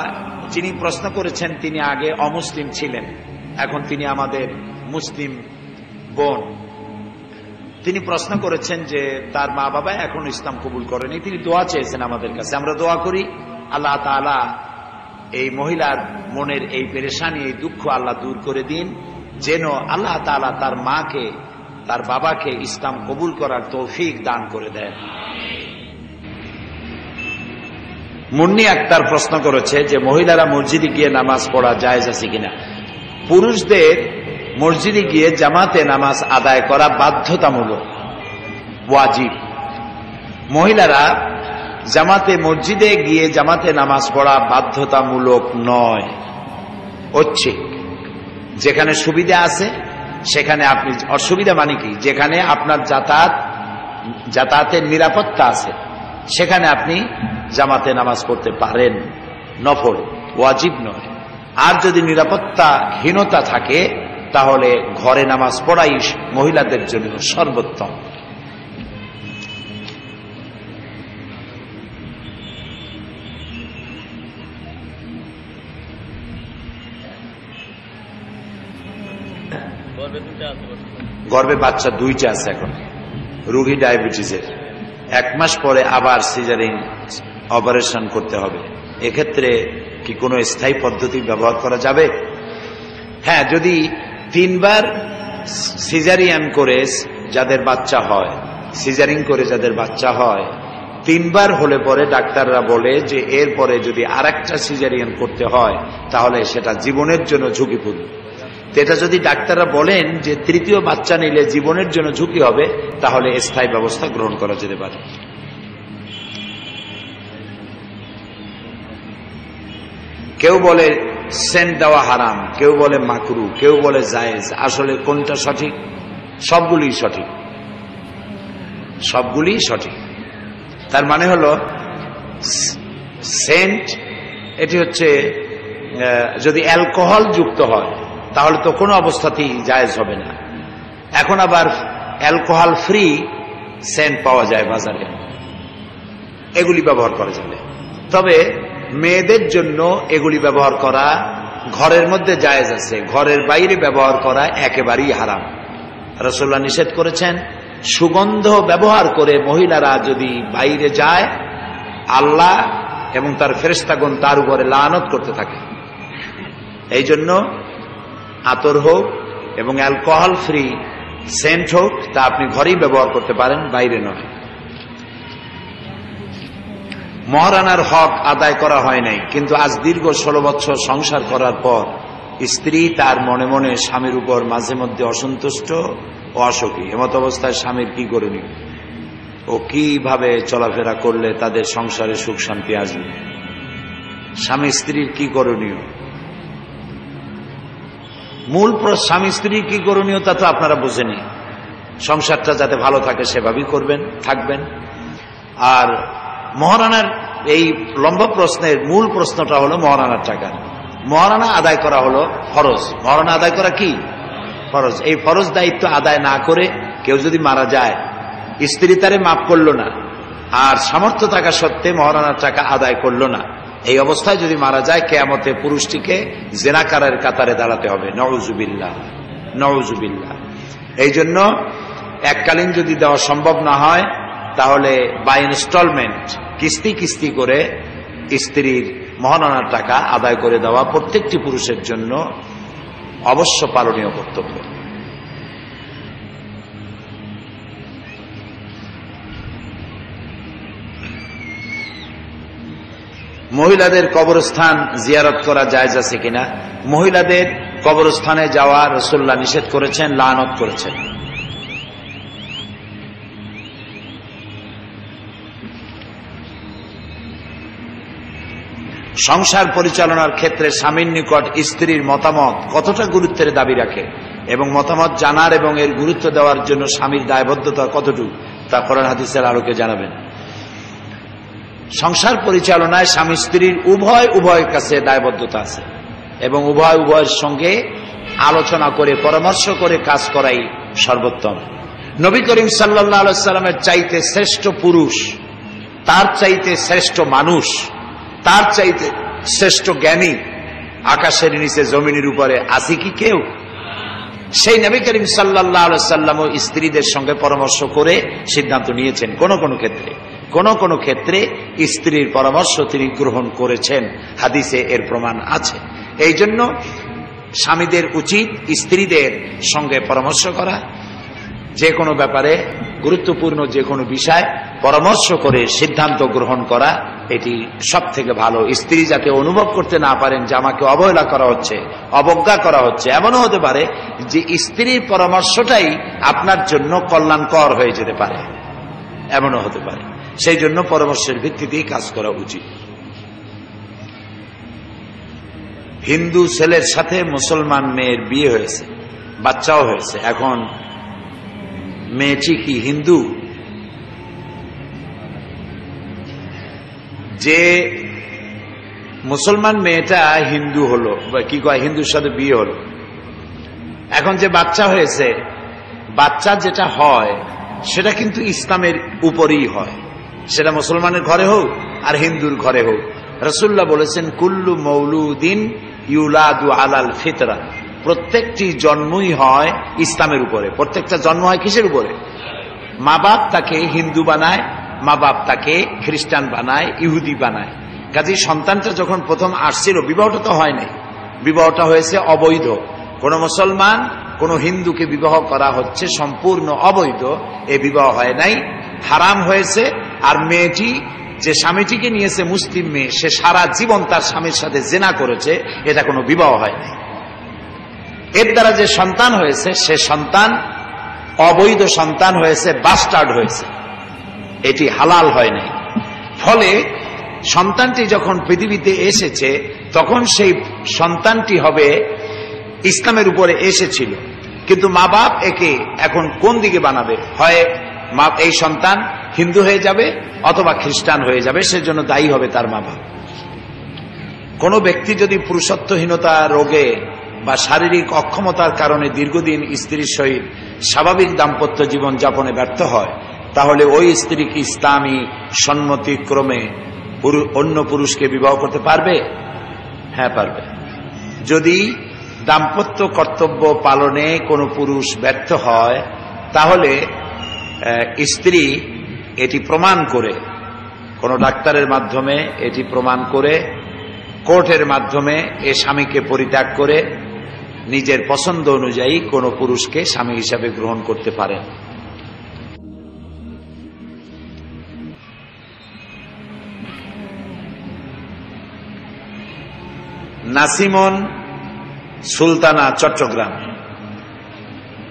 যিনি প্রশ্ন করেছেন তিনি আগে অমুসলিম ছিলেন, এখন তিনি আমাদের মুসলিম বোন। তিনি প্রশ্ন করেছেন যে তার মা বাবা এখন ইসলাম কবুল করেনি, তিনি দোয়া চেয়েছেন আমাদের কাছে। আমরা দোয়া করি আল্লাহ তাআলা এই মহিলার মনের এই পেরেশানি, এই দুঃখ আল্লাহ দূর করে দিন, যেন আল্লাহ তাআলা তার মাকে, তার বাবাকে ইসলাম কবুল করার তৌফিক দান করে দেন। মুন্নি আক্তার প্রশ্ন করেছে যে মহিলারা মসজিদে গিয়ে নামাজ পড়া জায়েজ আছে কিনা। পুরুষদের মসজিদে গিয়ে জামাতে নামাজ আদায় করা বাধ্যতামূলক, ওয়াজিব। মহিলারা মসজিদে গিয়ে জামাতে নামাজ পড়া বাধ্যতামূলক নয়, ঐচ্ছিক। যেখানে সুবিধা আছে সেখানে আপনি, অসুবিধা মানে কি, যেখানে আপনার যাতায়াতের নিরাপত্তা আছে সেখানে আপনি জামাতে নামাজ পড়তে পারেন, নফল, ওয়াজিব নয়। আর যদি নিরাপত্তাহীনতা থাকে তাহলে ঘরে নামাজ পড়াই মহিলাদের জন্য সর্বোত্তম। গর্ভে বাচ্চা দুইটা আছে এখন, রোগী ডায়াবেটিসের। 1 মাস পরে আবার সিজারিং অপারেশন করতে হবে। এক্ষেত্রে কি কোনো স্থায়ী পদ্ধতি ব্যবহার করা যাবে? হ্যাঁ, যদি 3 বার সিজারিয়ান করে যাদের বাচ্চা হয়, সিজারিং করে যাদের বাচ্চা হয়, 3 বার হলে পরে ডাক্তাররা বলে যে এরপরে যদি আরেকটা সিজারিয়ান করতে হয় তাহলে সেটা জীবনের জন্য ঝুঁকিপূর্ণ। এটা যদি ডাক্তাররা বলেন যে 3য় বাচ্চা নিলে জীবনের জন্য ঝুঁকি হবে, তাহলে স্থায়ী ব্যবস্থা গ্রহণ করা যেতে পারে। কেউ বলে সেন্ট দেওয়া হারাম, কেউ বলে মাকরু, কেউ বলে জায়েজ। আসলে কোনটা সঠিক? সবগুলি সঠিক, সবগুলি সঠিক। তার মানে হলো সেন্ট, এটি হচ্ছে যদি অ্যালকোহল যুক্ত হয় তাহলে তো কোনো অবস্থাতেই জায়েজ হবে না। এখন আবার অ্যালকোহল ফ্রি সেন্ট পাওয়া যায় বাজারে, এগুলি ব্যবহার করা যাবে। তবে মেয়েদের জন্য এগুলি ব্যবহার করা ঘরের মধ্যে জায়েজ আছে, ঘরের বাইরে ব্যবহার করা একেবারেই হারাম। রাসূলুল্লাহ নিষেধ করেছেন, সুগন্ধ ব্যবহার করে মহিলারা যদি বাইরে যায় আল্লাহ এবং তার ফেরেশতাগণ তার উপরে লানত করতে থাকে। এই জন্য আতর হোক এবং অ্যালকোহল ফ্রি সেন্ট হোক, তা আপনি ঘরেই ব্যবহার করতে পারেন, বাইরে নয়। মহারানার হক আদায় করা হয় নাই, কিন্তু আজ দীর্ঘ 16 বছর সংসার করার পর স্ত্রী তার মনে মনে স্বামীর উপর মাঝে মধ্যে অসন্তুষ্ট ও অসুখী। এমত অবস্থায় স্বামীর কি করণীয় ও কিভাবে চলাফেরা করলে তাদের সংসারে সুখ শান্তি আসবে? স্বামী স্ত্রীর কি করণীয়? মূল স্বামী স্ত্রী কি করণীয় তা তো আপনারা বুঝেনি। সংসারটা যাতে ভালো থাকে সেভাবেই করবেন, থাকবেন। আর মহারানার এই লম্বা প্রশ্নের মূল প্রশ্নটা হলো মহারানার টাকা। মহারানা আদায় করা হলো ফরজ। মহারানা আদায় করা কি ফরজ। এই ফরজ দায়িত্ব আদায় না করে কেউ যদি মারা যায়, স্ত্রী তারে মাফ করলো না, আর সামর্থ্য থাকা সত্ত্বে মহারানার টাকা আদায় করলো না, এই অবস্থায় যদি মারা যায়, কিয়ামতে পুরুষটিকে জেনাকারের কাতারে দাঁড়াতে হবে। নউজুবিল্লাহ, নউজুবিল্লাহ। এই জন্য এককালীন যদি দেওয়া সম্ভব না হয়, তাহলে বাই ইনস্টলমেন্ট, কিস্তি কিস্তি করে স্ত্রীর মহারানার টাকা আদায় করে দেওয়া প্রত্যেকটি পুরুষের জন্য অবশ্য পালনীয় কর্তব্য। মহিলাদের কবরস্থান জিয়ারত করা জায়েজ আছে কিনা? মহিলাদের কবরস্থানে যাওয়া রাসূলুল্লাহ নিষেধ করেছেন, লানত করেছেন। সংসার পরিচালনার ক্ষেত্রে স্বামীর নিকট স্ত্রীর মতামত কতটা গুরুত্বের দাবি রাখে এবং মতামত জানার এবং এর গুরুত্ব দেওয়ার জন্য স্বামীর দায়বদ্ধতা কতটুকু, তা কোরআন হাদিসের আলোকে জানাবেন। সংসার পরিচালনায় স্বামী স্ত্রীর উভয়ের কাছে দায়বদ্ধতা আছে এবং উভয়ের সঙ্গে আলোচনা করে পরামর্শ করে কাজ করাই সর্বোত্তম। নবী করিম সাল্লাল্লাহু আলাইহি সাল্লামের চাইতে শ্রেষ্ঠ পুরুষ, তার চাইতে শ্রেষ্ঠ মানুষ, তার চাইতে শ্রেষ্ঠ জ্ঞানী আকাশের নিচে জমিনের উপরে আছে কি কেউ? সেই নবী করিম সাল্লাল্লাহু আলাইহি সাল্লাম স্ত্রীদের সঙ্গে পরামর্শ করে সিদ্ধান্ত নিয়েছেন। কোন কোন ক্ষেত্রে স্ত্রীর পরামর্শ তিনি গ্রহণ করেছেন, হাদিসে এর প্রমাণ আছে। এই জন্য স্বামীদের উচিত স্ত্রীদের সঙ্গে পরামর্শ করা, যে কোনো ব্যাপারে গুরুত্বপূর্ণ যে কোনো বিষয় পরামর্শ করে সিদ্ধান্ত গ্রহণ করা, এটি সব থেকে ভালো। স্ত্রী যাতে অনুভব করতে না পারেন যে আমাকে অবহেলা করা হচ্ছে, অবজ্ঞা করা হচ্ছে। এমনও হতে পারে যে স্ত্রীর পরামর্শটাই আপনার জন্য কল্যাণকর হয়ে যেতে পারে, এমনও হতে পারে। সেই জন্য পরামর্শের ভিত্তিতেই কাজ করা উচিত। হিন্দু ছেলের সাথে মুসলমান মেয়ের বিয়ে হয়েছে, বাচ্চাও হয়েছে, এখন মেয়েটি কি হিন্দু? যে মুসলমান মেয়েটা হিন্দু হলো, বা কি কয়, হিন্দুর সাথে বিয়ে হলো, এখন যে বাচ্চা হয়েছে, বাচ্চা যেটা হয় সেটা কিন্তু ইসলামের উপরেই হয়, সেটা মুসলমানের ঘরে হোক আর হিন্দুর ঘরে হোক। রাসূলুল্লাহ বলেছেন, কুল্লু মৌলুদিন ইউলাদু আলাল ফিতরা, প্রত্যেকটি জন্মই হয় ইসলামের উপরে। প্রত্যেকটা জন্ম হয় কিসের উপরে? মা বাপ তাকে হিন্দু বানায়, মা বাপ তাকে খ্রিস্টান বানায়, ইহুদি বানায়। কাজেই সন্তানটা যখন প্রথম আসছিল, বিবাহটা তো হয় নাই, বিবাহটা হয়েছে অবৈধ। কোন মুসলমান কোন হিন্দুকে বিবাহ করা হচ্ছে সম্পূর্ণ অবৈধ, এ বিবাহ হয় নাই, হারাম হয়েছে। আর মেয়েটি যে স্বামীটিকে নিয়েছে মুসলিম মেয়ে, সে সারা জীবন তার স্বামীর সাথে জেনা করেছে, এটা কোনো বিবাহ হয় নাই। এর দ্বারা যে সন্তান হয়েছে, সে সন্তান অবৈধ সন্তান হয়েছে, বাস্টার্ড হয়েছে, এটি হালাল হয় নাই। ফলে সন্তানটি যখন পৃথিবীতে এসেছে, তখন সেই সন্তানটি হবে ইসলামের উপরে এসেছিল, কিন্তু মা বাপ একে এখন কোন দিকে বানাবে? হয় এই সন্তান হিন্দু হয়ে যাবে অথবা খ্রিস্টান হয়ে যাবে, সেজন্য দায়ী হবে তার মা বাপ। কোন ব্যক্তি যদি পুরুষত্বহীনতা রোগে বা শারীরিক অক্ষমতার কারণে দীর্ঘদিন স্ত্রীর সহিত স্বাভাবিক দাম্পত্য জীবন যাপনে ব্যর্থ হয়, তাহলে ওই স্ত্রী কি ইসলামী সম্মতিক্রমে অন্য পুরুষকে বিবাহ করতে পারবে? হ্যাঁ, পারবে। যদি দাম্পত্য কর্তব্য পালনে কোনো পুরুষ ব্যর্থ হয়, তাহলে স্ত্রী এটি প্রমাণ করে, কোন ডাক্তারের মাধ্যমে এটি প্রমাণ করে, কোর্টের মাধ্যমে এ স্বামীকে পরিত্যাগ করে নিজের পছন্দ অনুযায়ী কোন পুরুষকে স্বামী হিসাবে গ্রহণ করতে পারেন। নাসিমন সুলতানা, চট্টগ্রাম,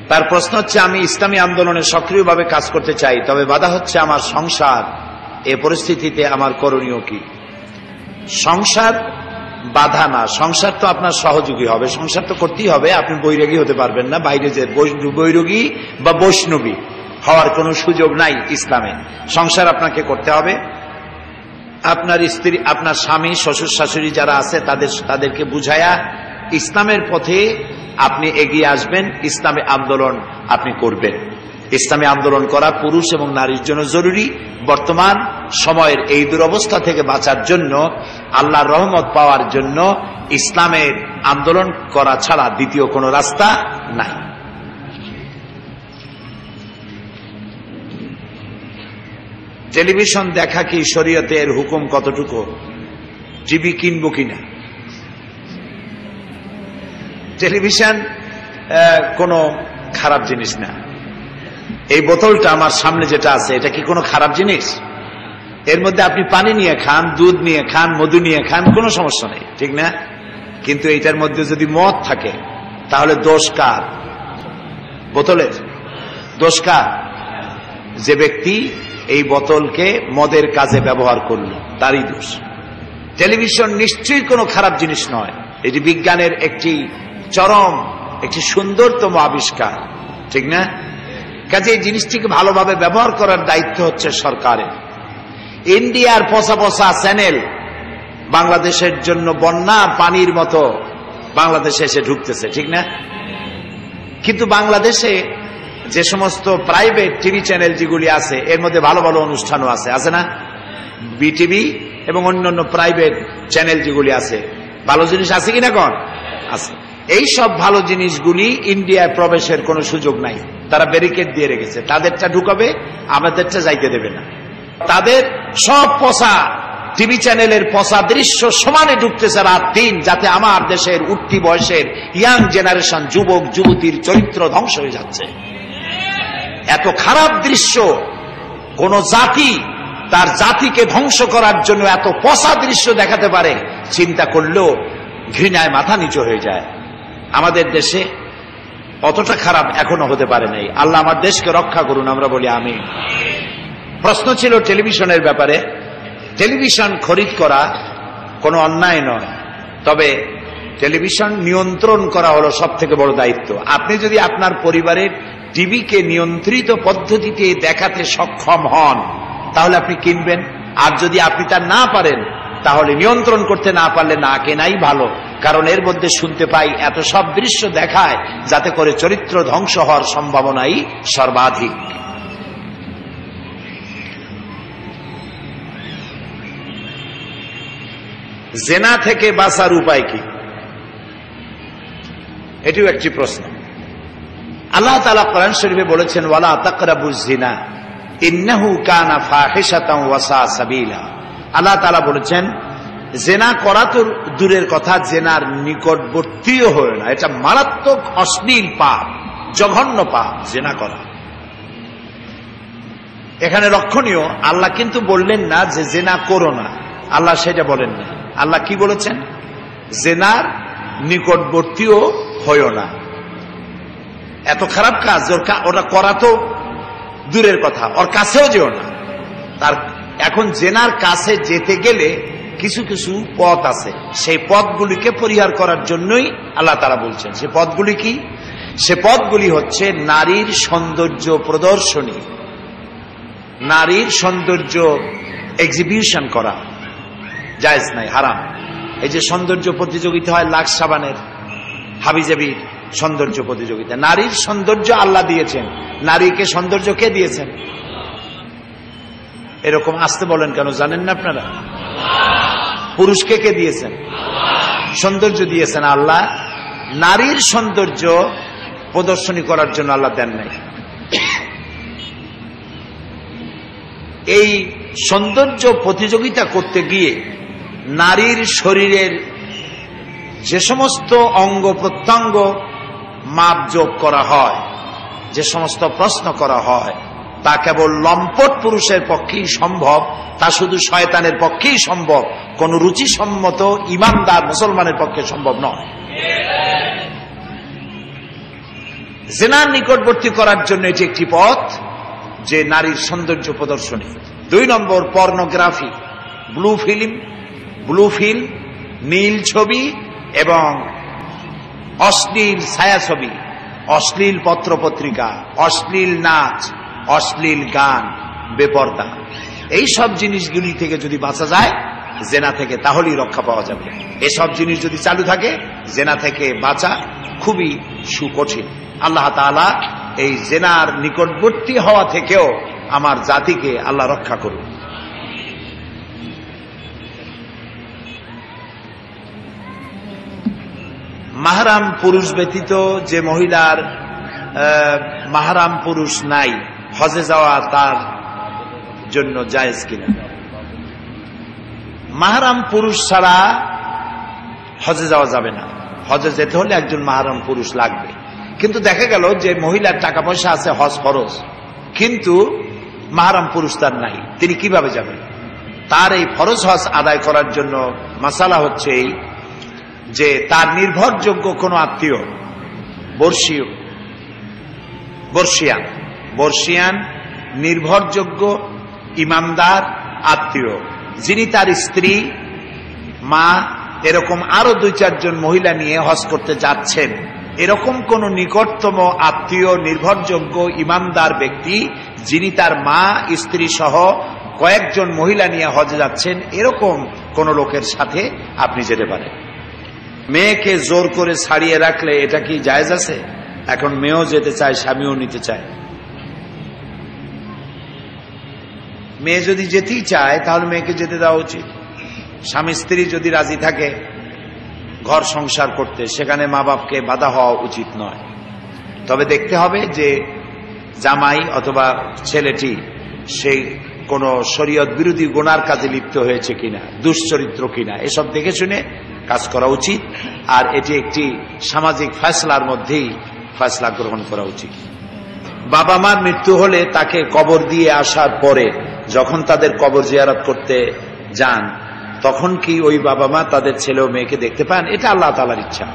তার প্রশ্ন হচ্ছে, আমি ইসলামী আন্দোলনে সক্রিয়ভাবে কাজ করতে চাই, তবে বাধা হচ্ছে আমার সংসার, এ পরিস্থিতিতে আমার করণীয় কি? সংসার বাধা না, সংসার তো আপনার সহযোগী হবে, সংসার তো করতেই হবে। আপনি বৈরাগী হতে পারবেন না, বাইরে যে বৈরাগী বা বৈষ্ণবী হওয়ার কোনো সুযোগ নাই ইসলামে। সংসার আপনাকে করতে হবে। আপনার স্ত্রী, আপনার স্বামী, শ্বশুর শাশুড়ি যারা আছে তাদেরকে বুঝায়া ইসলামের পথে আপনি এগিয়ে আসবেন, ইসলামী আন্দোলন আপনি করবেন। ইসলামী আন্দোলন করা পুরুষ এবং নারীর জন্য জরুরি। বর্তমান সময়ের এই দুরবস্থা থেকে বাঁচার জন্য, আল্লাহর রহমত পাওয়ার জন্য ইসলামের আন্দোলন করা ছাড়া দ্বিতীয় কোনো রাস্তা নাই। টেলিভিশন দেখা কি শরীয়তের হুকুম কতটুকু? টিভি কিনবো কিনা? টেলিভিশন কোনো খারাপ জিনিস না। এই বোতলটা আমার সামনে যেটা আছে, এটা কি কোনো খারাপ জিনিস? এর মধ্যে আপনি পানি নিয়ে খান, দুধ নিয়ে খান, মধু নিয়ে খান, কোনো সমস্যা নেই, ঠিক না? কিন্তু এইটার মধ্যে যদি মদ থাকে তাহলে দোষ কার? বোতলের দোষ কার? যে ব্যক্তি এই বোতলকে মদের কাজে ব্যবহার করলো তারই দোষ। টেলিভিশন নিশ্চয়ই কোনো খারাপ জিনিস নয়, এটি বিজ্ঞানের একটি চরম, একটি সুন্দরতম আবিষ্কার, ঠিক না? কাজে এই জিনিসটিকে ভালোভাবে ব্যবহার করার দায়িত্ব হচ্ছে সরকারের। ইন্ডিয়ার পচা পচা চ্যানেল বাংলাদেশের জন্য বন্যা পানির মতো বাংলাদেশে এসে ঢুকতেছে, ঠিক না? কিন্তু বাংলাদেশে যে সমস্ত প্রাইভেট টিভি চ্যানেল যেগুলি আছে, এর মধ্যে ভালো ভালো অনুষ্ঠানও আছে, আছে না? বিটিভি এবং অন্যান্য প্রাইভেট চ্যানেল যেগুলি আছে, ভালো জিনিস আছে কিনা? কোন আছে? এই সব ভালো জিনিসগুলি ইন্ডিয়ায় প্রবেশের কোনো সুযোগ নাই। তারা ব্যারিকেড দিয়ে রেখেছে, তাদেরটা ঢুকাবে, আমাদেরটা যাইতে দেবে না। তাদের সব পচা টিভি চ্যানেলের পচা দৃশ্য সমানে ঢুকতেছে রাত দিন, যাতে আমার দেশের উঠতি বয়সের ইয়াং জেনারেশন, যুবক যুবতীর চরিত্র ধ্বংস হয়ে যাচ্ছে। এত খারাপ দৃশ্য কোন জাতি তার জাতিকে ধ্বংস করার জন্য এত পচা দৃশ্য দেখাতে পারে, চিন্তা করলেও ঘৃণায় মাথা নিচু হয়ে যায়। আমাদের দেশে অতটা খারাপ এখনো হতে পারে নাই। আল্লাহ আমার দেশকে রক্ষা করুন, আমরা বলি আমিন। প্রশ্ন ছিল টেলিভিশনের ব্যাপারে। টেলিভিশন খরিদ করা কোনো অন্যায় নয়, তবে টেলিভিশন নিয়ন্ত্রণ করা হলো সব থেকে বড় দায়িত্ব। আপনি যদি আপনার পরিবারের টিভিকে নিয়ন্ত্রিত পদ্ধতিতে দেখাতে সক্ষম হন তাহলে আপনি কিনবেন, আর যদি আপনি তা না পারেন তাহলে নিয়ন্ত্রণ করতে না পারলে না কেনাই ভালো। কারণ এর মধ্যে শুনতে পাই এত সব দৃশ্য দেখায় যাতে করে চরিত্র ধ্বংস হওয়ার সম্ভাবনাই সর্বাধিক। জেনা থেকে বাঁচার উপায় কি? এটিও একটি প্রশ্ন। আল্লাহ তাআলা কোরআন শরীফে বলেছেন, ওয়ালা তাকরাবুজ জিনা ইন্নাহু কানা ফাহিশাতান ওয়া সাআ সাবিলা। আল্লাহ তাআলা বলেছেন, জেনা করা তো দূরের কথা, জেনার নিকটবর্তীও হয় না। এটা মারাত্মক অশ্লীল পাপ, জঘন্য পাপ জেনা করা। এখানে লক্ষণীয়, আল্লাহ কিন্তু বললেন না যে জেনা করো না, আল্লাহ সেটা বলেন না। আল্লাহ কি বলেছেন? জেনার নিকটবর্তীও হয়ও না। এত খারাপ কাজ, ওটা করা তো দূরের কথা, ওর কাছেও যেও না। তার এখন জেনার কাছে যেতে গেলে কিছু কিছু পথ আছে, সেই পথগুলিকে পরিহার করার জন্যই আল্লাহ তাআলা বলছেন। সে পথগুলি কি? সে পথগুলি হচ্ছে নারীর সৌন্দর্য প্রদর্শনী, নারীর সৌন্দর্য এক্সিবিশন করা জায়েজ নাই, হারাম। এই যে সৌন্দর্য প্রতিযোগিতা হয়, লাক্স সাবানের, হাবিজাবির সৌন্দর্য প্রতিযোগিতা, নারীর সৌন্দর্য আল্লাহ দিয়েছেন। নারীকে সৌন্দর্য কে দিয়েছেন? এরকম আসতে বলেন কেন, জানেন না আপনারা? পুরুষকে কে দিয়েছেন? সৌন্দর্য দিয়েছেন আল্লাহ। নারীর সৌন্দর্য প্রদর্শনী করার জন্য আল্লাহ দেন নাই। এই সৌন্দর্য প্রতিযোগিতা করতে গিয়ে নারীর শরীরের যে সমস্ত অঙ্গ প্রত্যঙ্গ মাপজোক করা হয়, যে সমস্ত প্রশ্ন করা হয়, তা কেবল লম্পট পুরুষের পক্ষেই সম্ভব, তা শুধু শয়তানের পক্ষেই সম্ভব, কোন রুচিসম্মত ইমানদার মুসলমানের পক্ষে সম্ভব নয়। জিনার নিকটবর্তী করার জন্য এটি একটি পথ, যে নারীর সৌন্দর্য প্রদর্শনী। 2 নম্বর, পর্নোগ্রাফি, ব্লু ফিল্ম, নীল ছবি এবং অশ্লীল ছায়াছবি, অশ্লীল পত্রপত্রিকা, অশ্লীল নাচ, অশ্লীল গান, বেপর্দা, এই সব জিনিসগুলি থেকে যদি বাঁচা যায় জেনা থেকে, তাহলেই রক্ষা পাওয়া যাবে। এসব জিনিস যদি চালু থাকে জেনা থেকে বাঁচা খুবই সুকঠিন। আল্লাহ তাআলা এই জেনার নিকটবর্তী হওয়া থেকেও আমার জাতিকে আল্লাহ রক্ষা করুন। মাহরাম পুরুষ ব্যতীত যে মহিলার মাহরাম পুরুষ নাই, হজে যাওয়া তার জন্য জায়েজ কিনা? মাহরাম পুরুষ ছাড়া হজে যাওয়া যাবে না। হজে যেতে হলে একজন মাহরাম পুরুষ লাগবে। কিন্তু দেখা গেল যে মহিলার টাকা পয়সা আছে, হজ ফরজ, কিন্তু মাহরাম পুরুষ তার নাই, তিনি কিভাবে যাবেন? তার এই ফরজ হজ আদায় করার জন্য মাসালা হচ্ছে এই যে তার নির্ভরযোগ্য কোনো আত্মীয়, বর্ষিয়ান নির্ভরযোগ্য ইমানদার আত্মীয়, যিনি তার স্ত্রী, মা, এরকম আরো 2-4 জন মহিলা নিয়ে হজ করতে যাচ্ছেন, এরকম কোন নিকটতম আত্মীয় নির্ভরযোগ্য ইমানদার ব্যক্তি, যিনি তার মা, স্ত্রী সহ কয়েকজন মহিলা নিয়ে হজে যাচ্ছেন, এরকম কোন লোকের সাথে আপনি যেতে পারেন। মেয়েকে জোর করে ছাড়িয়ে রাখলে এটা কি জায়েজ আছে? এখন মেয়েও যেতে চায়, স্বামীও নিতে চায়। মেয়ে যদি যেতেই চায় তাহলে মেয়েকে যেতে দেওয়া উচিত। স্বামী স্ত্রী যদি রাজি থাকে ঘর সংসার করতে, সেখানে মা বাপকে বাধা হওয়া উচিত নয়। তবে দেখতে হবে যে জামাই অথবা ছেলেটি সেই কোন শরীয়ত বিরোধী গুনার কাজে লিপ্ত হয়েছে কিনা, দুশ্চরিত্র কিনা, এসব দেখে শুনে কাজ করা উচিত। আর এটি একটি সামাজিক ফয়সলার মধ্যেই ফয়সলা গ্রহণ করা উচিত। বাবা মার মৃত্যু হলে তাকে কবর দিয়ে আসার পরে যখন তাদের কবর জিয়ারত করতে যান, তখন কি ওই বাবা মা তাদের ছেলে ও মেয়েকে দেখতে পান? এটা আল্লাহ তাআলার ইচ্ছা।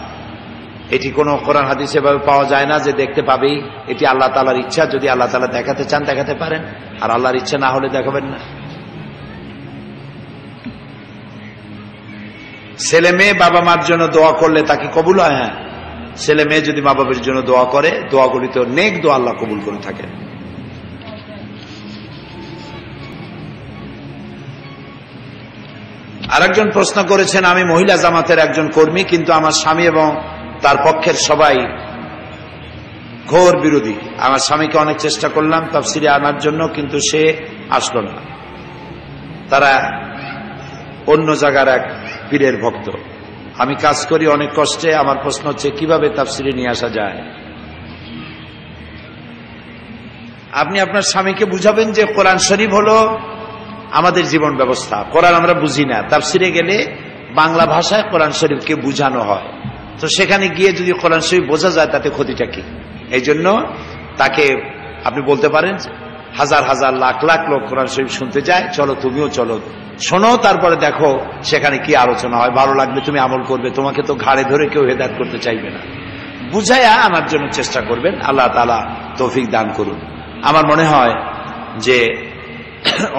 এটি কোনো কোরআন হাদিসে ভাবে পাওয়া যায় না যে দেখতে পাবেই। এটি আল্লাহ তাআলার ইচ্ছা। যদি আল্লাহ তাআলা দেখাতে চান দেখাতে পারেন, আর আল্লাহর ইচ্ছা না হলে দেখাবেন না। ছেলে মেয়ে বাবা মার জন্য দোয়া করলে তাকে কবুল হয়? হ্যাঁ, ছেলে মেয়ে যদি মা বাবার জন্য দোয়া করে, দোয়াগুলি তো নেক দোয়া, আল্লাহ কবুল করে থাকেন। আরেকজন প্রশ্ন করেছেন, আমি মহিলা জামাতের একজন কর্মী, কিন্তু আমার স্বামী এবং তার পক্ষের সবাই ঘোর বিরোধী। আমার স্বামীকে অনেক চেষ্টা করলাম তাফসিরে আনার জন্য, কিন্তু সে আসলো না। তারা অন্য জায়গার এক পীরের ভক্ত। আমি কাজ করি অনেক কষ্টে। আমার প্রশ্ন হচ্ছে কিভাবে তাফসিরে নিয়ে আসা যায়? আপনি আপনার স্বামীকে বুঝাবেন যে কোরআন শরীফ হলো আমাদের জীবন ব্যবস্থা। কোরআন আমরা বুঝি না, তাফসিরে গেলে বাংলা ভাষায় কোরআন শরীফকে বুঝানো হয়। তো সেখানে গিয়ে যদি কোরআন শরীফ বোঝা যায় তাতে ক্ষতিটা কি? এই জন্য তাকে আপনি বলতে পারেন, হাজার হাজার লাখ লাখ লোক কোরআন শরীফ শুনতে যায়, চলো তুমিও চলো, শোনো, তারপরে দেখো সেখানে কি আলোচনা হয়, ভালো লাগবে, তুমি আমল করবে। তোমাকে তো ঘাড়ে ধরে কেউ হেদায়েত করতে চাইবে না। বুঝাইয়া আনার জন্য চেষ্টা করবেন। আল্লাহ তাআলা তৌফিক দান করুন। আমার মনে হয় যে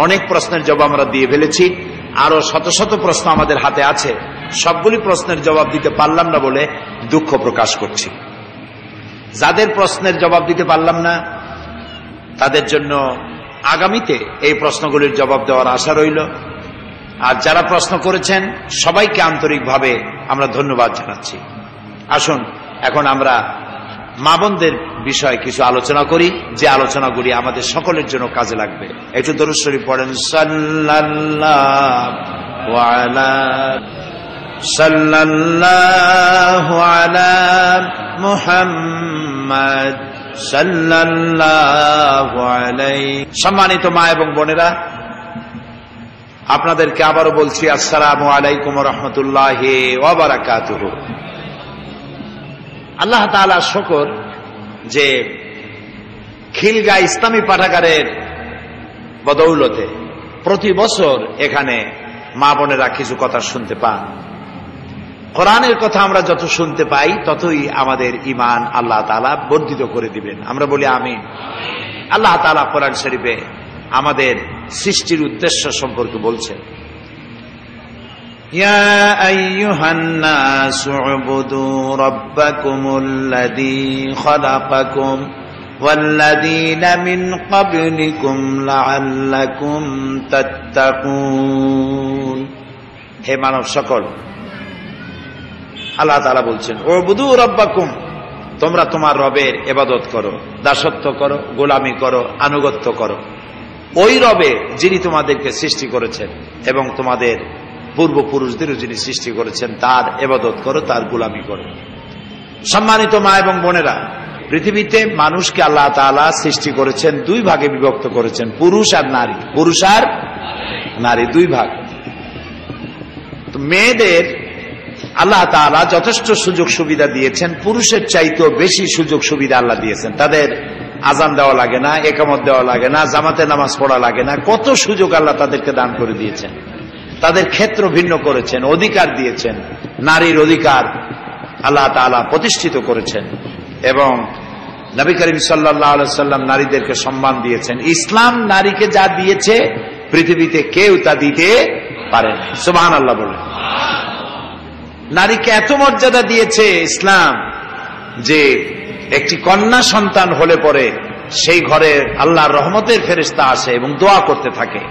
অনেক প্রশ্নের জবাব আমরা দিয়ে ফেলেছি। আরো শত শত প্রশ্ন আমাদের হাতে আছে। সবগুলি প্রশ্নের জবাব দিতে পারলাম না বলে দুঃখ প্রকাশ করছি। যাদের প্রশ্নের জবাব দিতে পারলাম না তাদের জন্য আগামীতে এই প্রশ্নগুলির জবাব দেওয়ার আশা রইল। আর যারা প্রশ্ন করেছেন সবাইকে আন্তরিকভাবে আমরা ধন্যবাদ জানাচ্ছি। আসুন এখন আমরা মা বোনদের বিষয়ে কিছু আলোচনা করি, যে আলোচনাগুলি আমাদের সকলের জন্য কাজে লাগবে। একটু দরুদ শরীফ পড়েন। সাল্লাল্লাহু আলা মুহাম্মাদ সাল্লাল্লাহু আলাইহি। সম্মানিত মা এবং বোনেরা, আপনাদেরকে আবারও বলছি আসসালামু আলাইকুম ওয়া রাহমাতুল্লাহি ওয়া বারাকাতুহু। আল্লাহ তাআলার শুকর যে খিলগাঁও ইসলামী পাঠাগারের বদৌলতে প্রতি বছর এখানে মা বোনেরা কিছু কথা শুনতে পান। কোরআনের কথা আমরা যত শুনতে পাই ততই আমাদের ঈমান আল্লাহ তাআলা বর্ধিত করে দিবেন। আমরা বলি আমিন। আল্লাহ তাআলা কোরআন শরীফে আমাদের সৃষ্টির উদ্দেশ্য সম্পর্কে বলছেন। ইয়া আইয়ুহান নাসু উবুদু রাব্বাকুমুল্লাযী খালাকাকুম ওয়াল্লাযীনা মিন ক্বাবলিকুম লাআল্লাকুম তাত্তাকুন। হে মানব সকল, আল্লাহ তাআলা বলছেন, উবুদু রাব্বাকুম, তোমরা তোমার রবের ইবাদত করো, দাসত্ব করো, গোলামি করো, আনুগত্য করো। ওই রবে যিনি তোমাদেরকে সৃষ্টি করেছেন এবং তোমাদের পূর্বপুরুষদেরও যিনি সৃষ্টি করেছেন, তার ইবাদত করো, তার গোলামি করো। সম্মানিত মা এবং বোনেরা, পৃথিবীতে মানুষকে আল্লাহ তাআলা সৃষ্টি করেছেন, দুই ভাগে বিভক্ত করেছেন, পুরুষ আর নারী। পুরুষ আর নারী, দুই ভাগ। তো মেয়েদের আল্লাহ তাআলা যথেষ্ট সুযোগ সুবিধা দিয়েছেন, পুরুষের চাইতেও বেশি সুযোগ সুবিধা আল্লাহ দিয়েছেন। তাদের আজান দেওয়া লাগে না, একামত দেওয়া লাগে না, জামাতে নামাজ পড়া লাগে না, কত সুযোগ আল্লাহ তাদেরকে দান করে দিয়েছেন। তাদের ক্ষেত্র ভিন্ন করেছেন, অধিকার দিয়েছেন, নারীর অধিকার আল্লাহ তাআলা প্রতিষ্ঠিত করেছেন এবং নবী করিম সাল্লাল্লাহু আলাইহি ওয়াসাল্লাম নারীদেরকে সম্মান দিয়েছেন। ইসলাম নারীকে যা দিয়েছে পৃথিবীতে কেউ তা দিতে পারে না। সুবহানাল্লাহ বলেন। নারীকে এত মর্যাদা দিয়েছে ইসলাম যে একটি কন্যা সন্তান হলে পরে সেই ঘরে আল্লাহর রহমতের ফেরেশতা আসে এবং দোয়া করতে থাকে,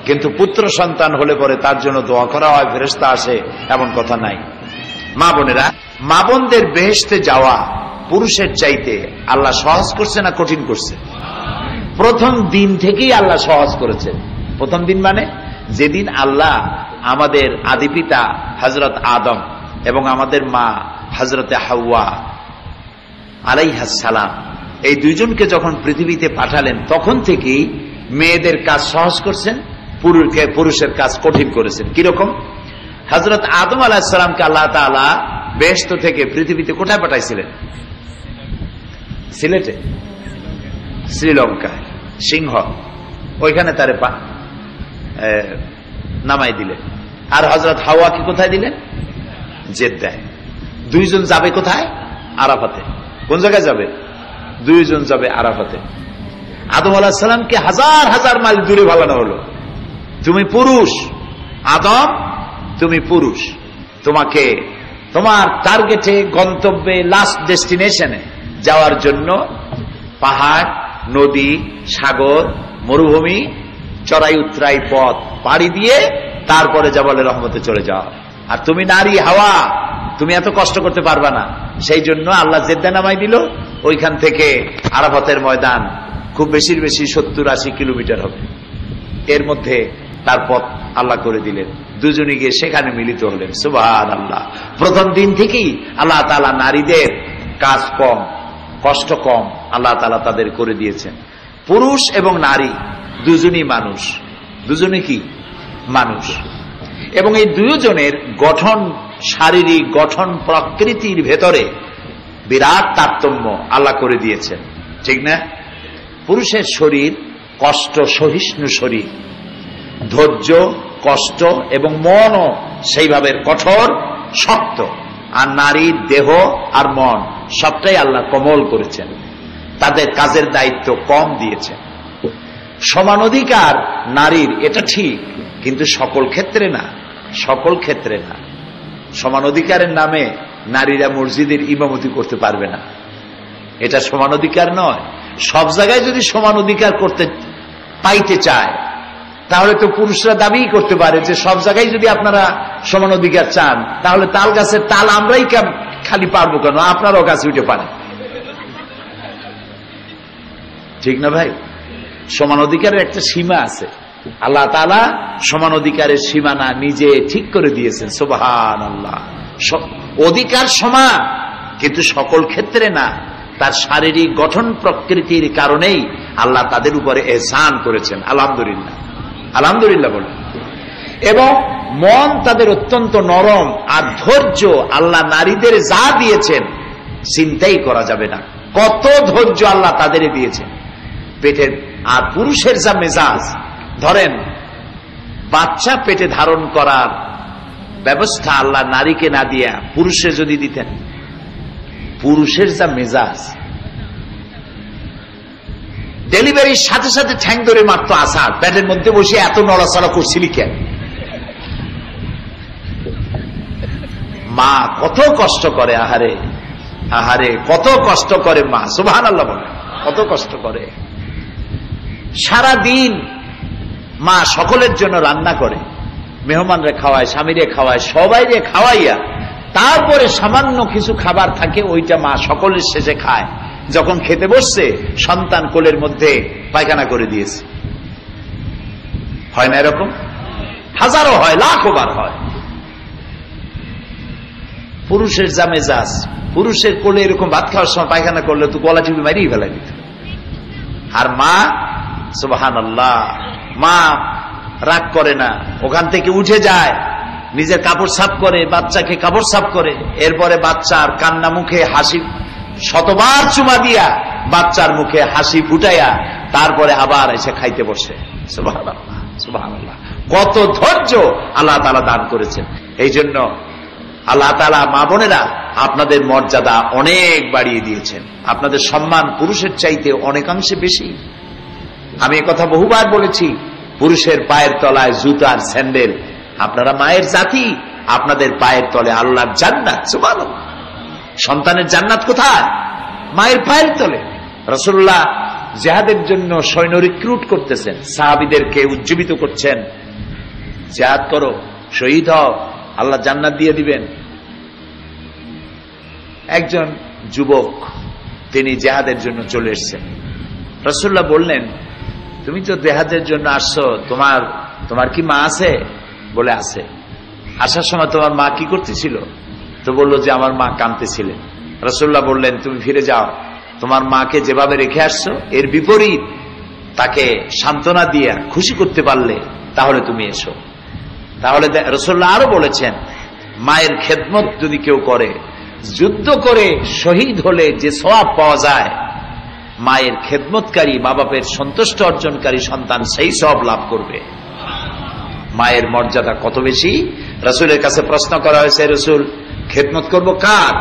কিন্তু পুত্র সন্তান হলে পরে তার জন্য দোয়া করা হয়, ফেরেশতা আসে, এমন কথা নাই। মা বোনেরা, মা বোনদের বেহেশতে যাওয়া পুরুষের চাইতে আল্লাহ সহজ করছে না কঠিন করছে? প্রথম দিন থেকেই আল্লাহ সহজ করেছে। প্রথম দিন মানে যেদিন আল্লাহ আমাদের আদি পিতা হযরত আদম এবং আমাদের মা হযরতে হাওয়া আলাইহাস সালাম, এই দুইজনকে যখন পৃথিবীতে পাঠালেন, তখন থেকেই মেয়েদের কাজ সহজ করছেন, পুরুষের কাজ কঠিন করেছেন। কিরকম? হযরত আদম আলাইহিস সালামকে আল্লাহ তাআলা বেহেশত থেকে পৃথিবীতে কোথায় পাঠাইছিলেন? সিলেটে, শ্রীলঙ্কায়, সিংহ, ওইখানে তারে নামাই দিলেন। আর হযরত হাওয়াকে কোথায় দিলেন? জেদ্দায়। দুইজন যাবে কোথায়? আরাফাতে। কোন জায়গায় যাবে? দুইজন যাবে আরাফাতে। আদম আলাইহিস সালামকে হাজার হাজার মাইল দূরে ভালানো হলো, তুমি পুরুষ আদম, তুমি পুরুষ, তোমাকে তোমার টার্গেটে, গন্তব্যে, লাস্ট ডেস্টিনেশনে যাওয়ার জন্য পাহাড়, নদী, সাগর, মরুভূমি, চড়াই উতরাই পথ পাড়ি দিয়ে তারপরে জাবালে রহমতে চলে যাও। আর তুমি নারী হাওয়া, তুমি এত কষ্ট করতে পারবা না। সেই জন্য আল্লাহ জেদ্দা নামাই দিল। ওইখান থেকে আরাফাতের ময়দান খুব বেশির বেশি 70-80 কিলোমিটার হবে। এর মধ্যে তার পথ আল্লাহ করে দিলেন, দুজনে গিয়ে সেখানে মিলিত হলেন। সুবহানাল্লাহ। প্রথম দিন থেকেই আল্লাহ তাআলা নারীদের কাজ কম, কষ্ট কম আল্লাহ তাআলা তাদের করে দিয়েছেন। পুরুষ এবং নারী দুজনই মানুষ, দুজনে কি মানুষ, এবং এই দুজনের গঠন, শারীরিক গঠন, প্রকৃতির ভেতরে বিরাট তারতম্য আল্লাহ করে দিয়েছেন, ঠিক না? পুরুষের শরীর কষ্ট সহিষ্ণু শরীর, ধৈর্য, কষ্ট এবং মনও সেইভাবে কঠোর, শক্ত। আর নারীর দেহ আর মন সবটাই আল্লাহ কোমল করেছেন, তাদের কাজের দায়িত্ব কম দিয়েছেন। সমান অধিকার নারীর, এটা ঠিক, কিন্তু সকল ক্ষেত্রে না, সকল ক্ষেত্রে না। সমান অধিকারের নামে নারীরা মসজিদের ইমামতি করতে পারবে না, এটা সমান অধিকার নয়। সব জায়গায় যদি সমান অধিকার করতে পাইতে চায়, তাহলে তো পুরুষরা দাবি করতে পারে যে সব জায়গায় যদি আপনারা সমান অধিকার চান, তাহলে তাল গাছের তাল আমরাই খালি পারবো কেন, আপনারাও গাছে উঠে পারেন, ঠিক না ভাই? সমান অধিকারের একটা সীমা আছে। আল্লাহ তাআলা সমান অধিকারের সীমানা নিজে ঠিক করে দিয়েছেন। সুবহানাল্লাহ। অধিকার সমান, কিন্তু সকল ক্ষেত্রে না। তার শারীরিক গঠন প্রকৃতির কারণেই আল্লাহ তাদের উপরে এহসান করেছেন। আলহামদুলিল্লাহ, আলহামদুলিল্লাহ বলেন। এবং মন তাদের অত্যন্ত নরম, আর ধৈর্য আল্লাহ নারীদের যা দিয়েছেন চিন্তাই করা যাবে না, কত ধৈর্য আল্লাহ তাদের দিয়েছেন পেটের। আর পুরুষের যা মেজাজ, ধরেন বাচ্চা পেটে ধারণ করার ব্যবস্থা আল্লাহ নারীকে না দিয়া পুরুষে যদি দিতেন, পুরুষের যা মেজাজ, ডেলিভারির সাথে সাথে ঠ্যাং ধরে মারতো আসার, পেটের মধ্যে বসে এত নড়াচড়া করছিলি কেন? মা কত কষ্ট করে, আহারে আহারে কত কষ্ট করে মা, সুবহানাল্লাহ বলে, কত কষ্ট করে। সারা দিন মা সকলের জন্য রান্না করে, মেহমানরে খাওয়ায়, স্বামীরে খাওয়ায়, সবাইরে খাওয়াইয়া তারপরে সামান্য কিছু খাবার থাকে ওইটা মা সকলের শেষে খায়। যখন খেতে বসছে সন্তান কোলের মধ্যে পায়খানা করে দিয়েছে। হয় না এরকম? হাজারো হয়, লাখো বার হয়। পুরুষের যা মেজাজ, পুরুষের কোলে এরকম ভাত খাওয়ার সময় পায়খানা করলে তো গলা টিপে মারিয়ে ফেলাই দিত। আর মা সুবহানাল্লাহ, মা রাগ করে না, ওখান থেকে উঠে যায়, নিজের কাপড় সাফ করে, বাচ্চাকে কাপড় সাফ করে, এরপরে বাচ্চার কান্না মুখে হাসি শতবার চুমা দিয়া বাচ্চার মুখে হাসি ফুটাইয়া তারপরে আবার এসে খাইতে বসে। সুবহানাল্লাহ সুবহানাল্লাহ, কত ধৈর্য আল্লাহ তাআলা দান করেছেন। এই জন্য আল্লাহ তাআলা, মা বোনেরা, আপনাদের মর্যাদা অনেক বাড়িয়ে দিয়েছেন, আপনাদের সম্মান পুরুষের চাইতে অনেকাংশে বেশি। আমি একথা বহুবার বলেছি, পুরুষের পায়ের তলায় জুতার স্যান্ডেল, আপনারা মায়ের জাতি, আপনাদের পায়ের তলে আল্লাহর জান্নাত। সুবহানাল্লাহ, সন্তানের জান্নাত কোথায়? মায়ের পায়ের তলে। রাসূলুল্লাহ জিহাদের জন্য সৈন্য রিক্রুট করতেছেন, সাহাবীদেরকে উজ্জীবিত করছেন, জিহাদ করো, শহীদ হও, আল্লাহ জান্নাত দিয়ে দিবেন। একজন যুবক, তিনি জিহাদের জন্য চলে এসেছেন। রাসূলুল্লাহ বললেন, তুমি তো জিহাদের জন্য আসছো, তোমার কি মা আছে? বলে আছে। আসার সময় তোমার মা কি করতেছিল? তো বললো যে আমার মা কাঁদতেছিলেন। রাসূলুল্লাহ বললেন, তুমি ফিরে যাও, তোমার মাকে যেভাবে রেখে আসছো এর বিপরীত তাকে সান্ত্বনা দিয়ে খুশি করতে পারলে তাহলে তুমি এসো। তাহলে রাসূলুল্লাহ আরো বলেছেন, মায়ের খেদমত যদি কেউ করে, যুদ্ধ করে শহীদ হলে যে সওয়াব পাওয়া যায়, মায়ের খেদমতকারী, মা বাপের সন্তুষ্ট অর্জনকারী সন্তান সেই সওয়াব লাভ করবে। মায়ের মর্যাদা কত বেশি। রাসূলের কাছে প্রশ্ন করা হয়েছে, রাসূল খেদমত করব কার?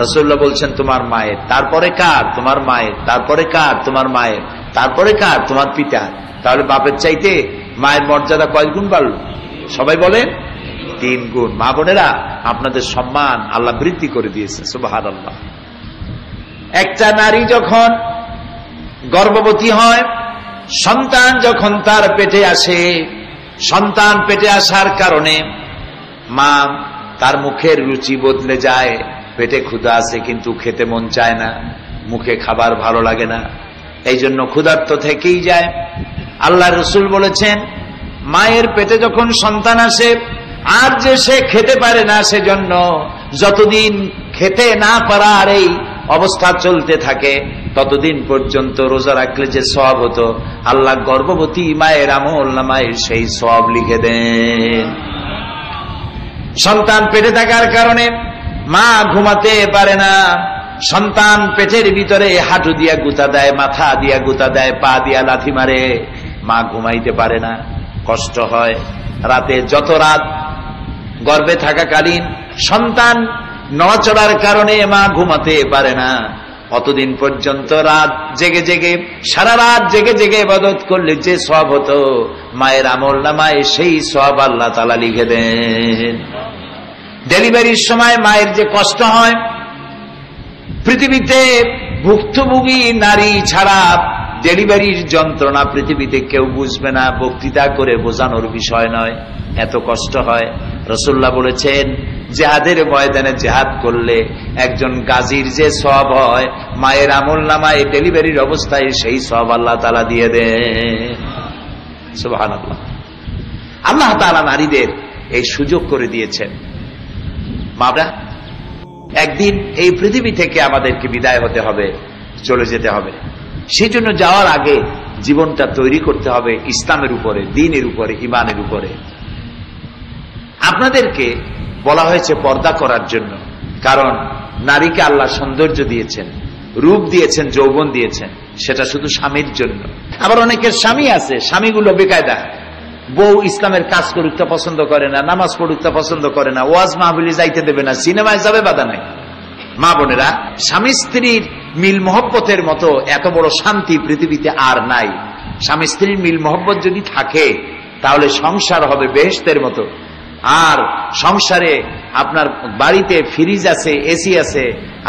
রাসূলুল্লাহ বলছেন, তোমার মায়ের। তারপরে কার? তোমার মায়ের। তারপরে কার? তোমার মায়ের। তারপরে কার? তোমার পিতা। তাহলে বাপের চাইতে মায়ের মর্যাদা কয় গুণ বাড়ল? সবাই বলেন 3 গুণ। মা বোনেরা, আপনাদের সম্মান আল্লাহ বৃদ্ধি করে দিয়েছে। সুবহানাল্লাহ। একটা নারী যখন গর্ভবতী হয়, সন্তান যখন তার পেটে আসে, সন্তান পেটে আসার কারণে মা তার মুখের রুচি বদলে যায়। পেটে ক্ষুধা আছে কিন্তু খেতে মন চায় না, মুখে খাবার ভালো লাগে না, এই জন্য ক্ষুধার্ত থেকেই যায়। আল্লাহ রাসূল বলেছেন, মায়ের পেটে যখন সন্তান আসে আর যে সে খেতে পারে না, সেজন্য যতদিন খেতে না পারার এই অবস্থা চলতে থাকে ততদিন পর্যন্ত রোজা রাখলে যে সওয়াব হতো, আল্লাহ গর্ভবতী মায়ের আমলনামায় সেই সওয়াব লিখে দেন। সন্তান পেটে থাকার কারণে মা ঘুমাতে পারে না, সন্তান পেটের ভিতরে হাঁটু দিয়া গুতা দেয়, মাথা দিয়া গুতা দেয়, পা দিয়া লাথি মারে, মা ঘুমাইতে পারে না, কষ্ট হয়। রাতে যত রাত গর্ভে থাকাকালীন সন্তান নড়াচড়ার কারণে মা ঘুমাতে পারে না, অতদিন পর্যন্ত রাত জেগে জেগে, সারা রাত জেগে জেগে ইবাদত করলে যে সওয়াব হতো, মায়ের আমলনামায় সেই সওয়াব আল্লাহ তাআলা লিখে দেন। ডেলিভারির সময় মায়ের যে কষ্ট হয়, পৃথিবীতে ভুক্তভোগী নারী ছাড়া ডেলিভারির যন্ত্রণা পৃথিবীতে কেউ বুঝবে না, বক্তৃতা করে বোঝানোর বিষয় নয়, এত কষ্ট হয়। রাসূলুল্লাহ বলেছেন, জিহাদের ময়দানে জিহাদ করলে একজন গাজীর যে সওয়াব হয়, মায়ের আমলনামায় ডেলিভারির অবস্থায় সেই সওয়াব আল্লাহ তাআলা দিয়ে দেন। সুবহানাল্লাহ। আল্লাহ তাআলা নারীদের এই সুযোগ করে দিয়েছেন। মারা একদিন এই পৃথিবী থেকে আমাদেরকে বিদায় হতে হবে, চলে যেতে হবে। সেই জন্য যাওয়ার আগে জীবনটা তৈরি করতে হবে ইসলামের উপরে, দ্বীনের উপরে, ঈমানের উপরে। আপনাদেরকে বলা হয়েছে পর্দা করার জন্য, কারণ নারীকে আল্লাহ সৌন্দর্য দিয়েছেন, রূপ দিয়েছেন, যৌবন দিয়েছেন, সেটা শুধু স্বামীর জন্য। আবার অনেকের স্বামী আছে, স্বামীগুলো বেকায়দা, বউ ইসলামের কাজ করুকটা পছন্দ করে না, নামাজ পড়ুকটা পছন্দ করে না, ওয়াজ মাহফিলে যাইতে দেবে না, সিনেমায় যাবে, বাধা নাই। মা বোনেরা, স্বামী স্ত্রীর মিল মহব্বতের মতো এত বড় শান্তি পৃথিবীতে আর নাই। স্বামী স্ত্রীর মিল মহব্বত যদি থাকে তাহলে সংসার হবে বেহেশতের মতো। আর সংসারে আপনার বাড়িতে ফ্রিজ আছে, এসি আছে,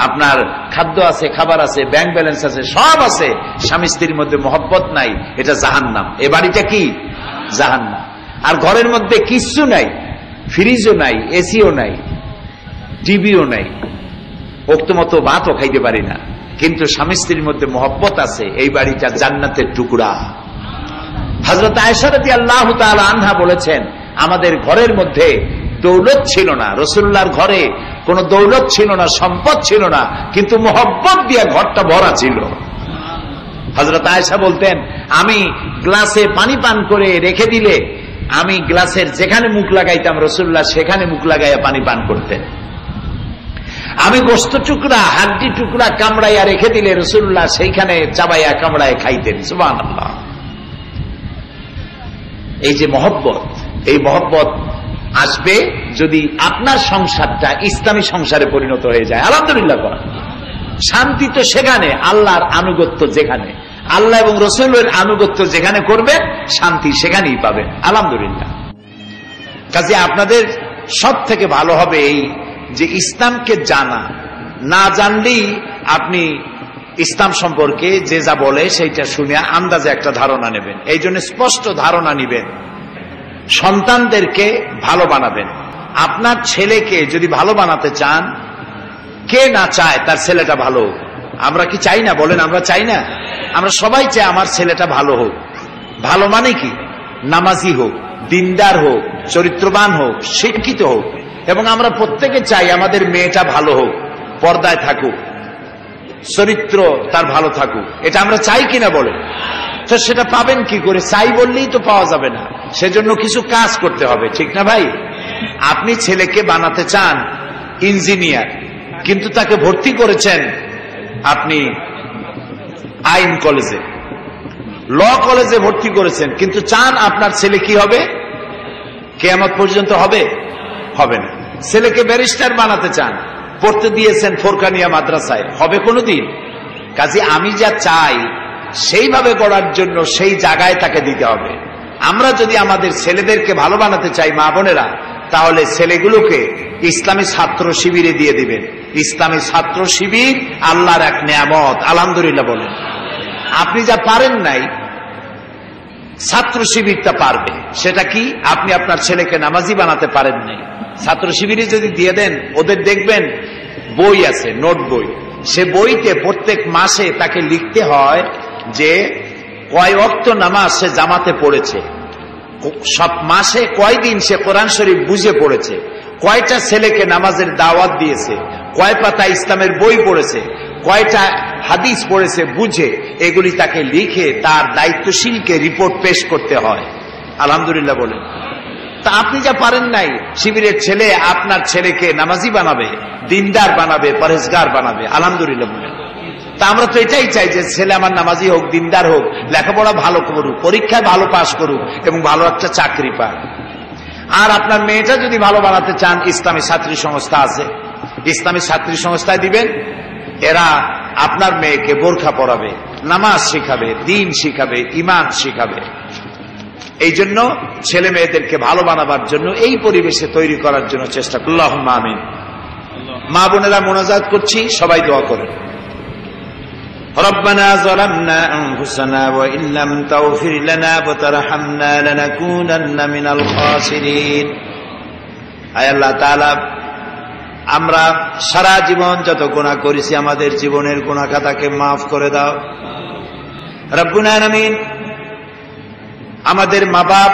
আপনার খাদ্য আছে, খাবার আছে, ব্যাংক ব্যালেন্স আছে, সব আছে, স্বামী স্ত্রীর মধ্যে মহব্বত নাই, এটা জাহান্নাম। এ বাড়িটা কি? জাহান্নাম। আর ঘরের মধ্যে কিচ্ছু নাই, ফ্রিজও নাই, এসিও নাই, টিভিও নাই, ওক্তমতো ভাতও খাইতে পারি না, কিন্তু স্বামী স্ত্রীর মধ্যে মহব্বত আছে, এই বাড়িটা জান্নাতের টুকরা। হযরত আয়েশা রাদিয়াল্লাহু তাআলা আনহা বলেছেন, আমাদের ঘরের মধ্যে দৌলত ছিল না, রাসূলুল্লাহর ঘরে কোনো দৌলত ছিল না, সম্পদ ছিল না, কিন্তু মহব্বত দিয়ে ঘরটা ভরা ছিল। হযরত আয়েশা বলতেন, আমি গ্লাসে পানি পান করে রেখে দিলে আমি গ্লাসের যেখানে মুখ লাগাইতাম রাসূলুল্লাহ সেখানে মুখ লাগাইয়া পানি পান করতেন। আমি গোশত টুকরা, হাড্ডি টুকরা কামড়াইয়া রেখে দিলে রাসূলুল্লাহ সেইখানে চাবাইয়া কামড়াইয়া খাইতেন। সুবহানাল্লাহ। এই যে মহব্বত, এই মহব্বত আসবে যদি আপনার সংসারটা ইসলামী সংসারে পরিণত হয়ে যায়। আলহামদুলিল্লাহ করা। শান্তি তো সেখানে, আল্লাহর আনুগত্য যেখানে, আল্লাহ এবং রাসূলের আনুগত্য যেখানে করবেন, শান্তি সেখানেই পাবেন। আলহামদুলিল্লাহ। কাজে আপনাদের সব থেকে ভালো হবে এই যে ইসলামকে জানা। না জানলেই আপনি ইসলাম সম্পর্কে যে যা বলে সেইটা শুনে আন্দাজে একটা ধারণা নেবেন। এই জন্য স্পষ্ট ধারণা নিবেন। সন্তানদেরকে ভালো বানাবেন। আপনার ছেলেকে যদি ভালো বানাতে চান, কে না চায় তার ছেলেটা ভালো হোক? আমরা কি চাই না? বলেন, আমরা চাই না? আমরা সবাই চাই আমার ছেলেটা ভালো হোক। ভালো মানে কি? নামাজি হোক, দিনদার হোক, চরিত্রবান হোক, শিক্ষিত হোক। এবং আমরা প্রত্যেকে চাই আমাদের মেয়েটা ভালো হোক, পর্দায় থাকুক, চরিত্র তার ভালো থাকুক। এটা আমরা চাই কিনা বলেন? তো সেটা পাবেন কি করে? চাই বললেই তো পাওয়া যাবে না, সেজন্য কিছু কাজ করতে হবে, ঠিক না ভাই? আপনি ছেলেকে বানাতে চান ইঞ্জিনিয়ার, কিন্তু তাকে ভর্তি করেছেন আপনি আইন কলেজে, ল কলেজে ভর্তি করেছেন, কিন্তু চান আপনার ছেলে কি হবে? কিয়ামত পর্যন্ত হবে? হবে না। ছেলেকে ব্যারিস্টার বানাতে চান, পড়তে দিয়েছেন ফোরকানিয়া মাদ্রাসায়, হবে কোনোদিন? কাজে আমি যা চাই সেইভাবে গড়ার জন্য সেই জায়গায় তাকে দিতে হবে। আমরা যদি আমাদের ছেলেদেরকে ভালো বানাতে চাই, মা বোনেরা, তাহলে ছেলেগুলোকে ইসলামী ছাত্র শিবিরে দিয়ে দিবেন। ইসলামী ছাত্র শিবির আল্লাহর এক নিয়ামত। আলহামদুলিল্লাহ বলেন। আপনি যা পারেন নাই, ছাত্র শিবিরটা পারবে। সেটা কি? আপনি আপনার ছেলেকে নামাজি বানাতে পারেন নাই, ছাত্র শিবিরে যদি দিয়ে দেন, ওদের দেখবেন বই আছে, নোট বই, সে বইতে প্রত্যেক মাসে তাকে লিখতে হয় যে কয় ওয়াক্ত নামাজ সে জামাতে পড়েছে, সব মাসে কয়দিন সে কোরআন শরীফ বুঝে পড়েছে, কয়টা ছেলেকে নামাজের দাওয়াত দিয়েছে, কয় পাতা ইসলামের বই পড়েছে, কয়টা হাদিস পড়েছে বুঝে, এগুলি তাকে লিখে তার দায়িত্বশীলকে রিপোর্ট পেশ করতে হয়। আলহামদুলিল্লাহ বলেন। তা আপনি যা পারেন নাই, শিবিরের ছেলে আপনার ছেলেকে নামাজি বানাবে, দিনদার বানাবে, পরহেজগার বানাবে। আলহামদুলিল্লাহ বলেন। তা আমরা তো এটাই চাই যে ছেলে আমার নামাজি হোক, দিনদার হোক, লেখাপড়া ভালো করুক, পরীক্ষায় ভালো পাশ করুক এবং ভালো একটা চাকরি পাক। আর আপনার মেয়েটা যদি ভালো বানাতে চান, ইসলামী ছাত্রী সংস্থা আছে, ইসলামী ছাত্রী সংস্থায় দিবেন। এরা আপনার মেয়েকে বোরখা পরাবে, নামাজ শিখাবে, দিন শিখাবে, ঈমান শিখাবে। এই জন্য ছেলে মেয়েদেরকে ভালো বানাবার জন্য এই পরিবেশে তৈরি করার জন্য চেষ্টা করুন। আল্লাহুম্মা আমিন। মা বোনেরা মোনাজাত করছি, সবাই দোয়া করুন। রব্বানা যালামনা আনফুসানা ওয়া ইল্লাম তাগফির লানা ওয়া তারহামনা লানাকুনান্না মিনাল খাসিরিন। আয় আল্লাহ তাআলা, আমরা সারা জীবন যত গুনাহ করেছি, আমাদের জীবনের গুনাহ খাতাকে মাফ করে দাও রব্বুল আলামিন। আমাদের মা বাপ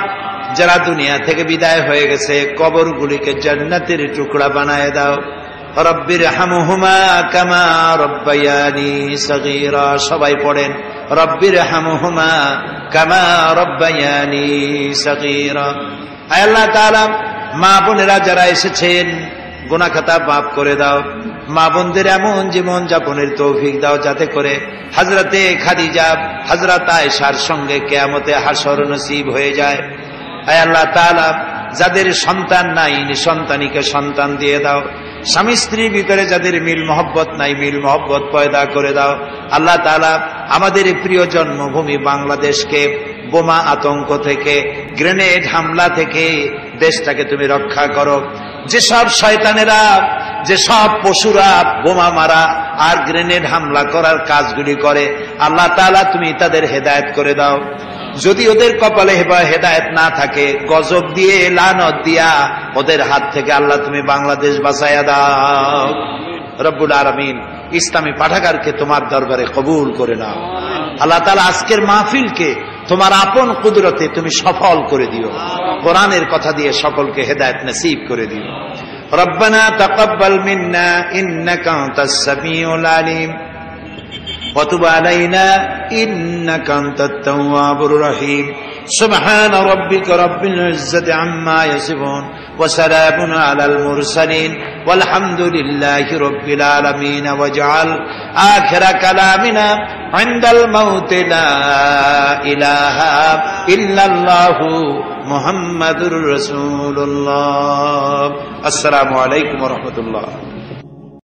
যারা দুনিয়া থেকে বিদায় হয়ে গেছে, কবরগুলিকে জান্নাতের টুকরা বানায় দাও। রব্বির হামহুমা কামা রব্বায়ানি সগীরা। সবাই পড়েন, রব্বির হামহুমা কামা রব্বায়ানি সগীরা। আয় আল্লাহ তাআলা, মা বোনেরা যারা এসেছেন, গুনাহ খাতা মাফ করে দাও। মা বোনদের এমন জীবন যাপনের তৌফিক দাও যাতে করে হযরতে খাদিজা, হযরত আয়েশার সঙ্গে কিয়ামতে হাসর নসিব হয়ে যায়। আয় আল্লাহ তাআলা, যাদের সন্তান নাই, নিঃসন্তানীকে সন্তান দিয়ে দাও। স্বামী স্ত্রীর ভিতরে যাদের মিল মহব্বত নাই, মিল মহব্বত পয়দা করে দাও। আল্লাহ তাআলা, আমাদের প্রিয় জন্মভূমি বাংলাদেশকে বোমা আতঙ্ক থেকে, গ্রেনেড হামলা থেকে দেশটাকে তুমি রক্ষা করো। যেসব শয়তানেরা, যেসব পশুরা বোমা মারা আর গ্রেনেড হামলা করার কাজগুলি করে, আল্লাহ তাআলা তুমি তাদের হেদায়েত করে দাও। যদি ওদের কপালে হেদায়েত না থাকে, গজব দিয়ে লানত দিয়া ওদের হাত থেকে আল্লাহ তুমি বাংলাদেশ বাঁচাইয়া দাও। রব্বুল আলামিন ইসলামী পাঠাগারকে তোমার দরবারে কবুল করে নাও। আল্লাহ তাআলা আজকের মাহফিলকে তোমার আপন কুদরতে তুমি সফল করে দিও। কোরআনের কথা দিয়ে সকলকে হেদায়েত নসিব করে দিও। রব্বানা তাকাব্বাল মিন্না ইন্নাকা আনতাস সামিউল আলিম ওয়া তুব আলাইনা ইন্নাকা আনতাত তাওয়াবুর রহিম। সুবহান রাব্বিকা রাব্বিল ইজ্জাতি আম্মা ইয়াসিফুন ওয়া সালামুন আলাল মুরসালিন ওয়ালহামদুলিল্লাহি রাব্বিল আলামিন। ওয়াজআল আখিরা কালামিনা ইনদাল মাউত লা ইলাহা ইল্লাল্লাহু মুহাম্মাদুর রাসূলুল্লাহ। আসসালামু আলাইকুম ওয়া রাহমাতুল্লাহ।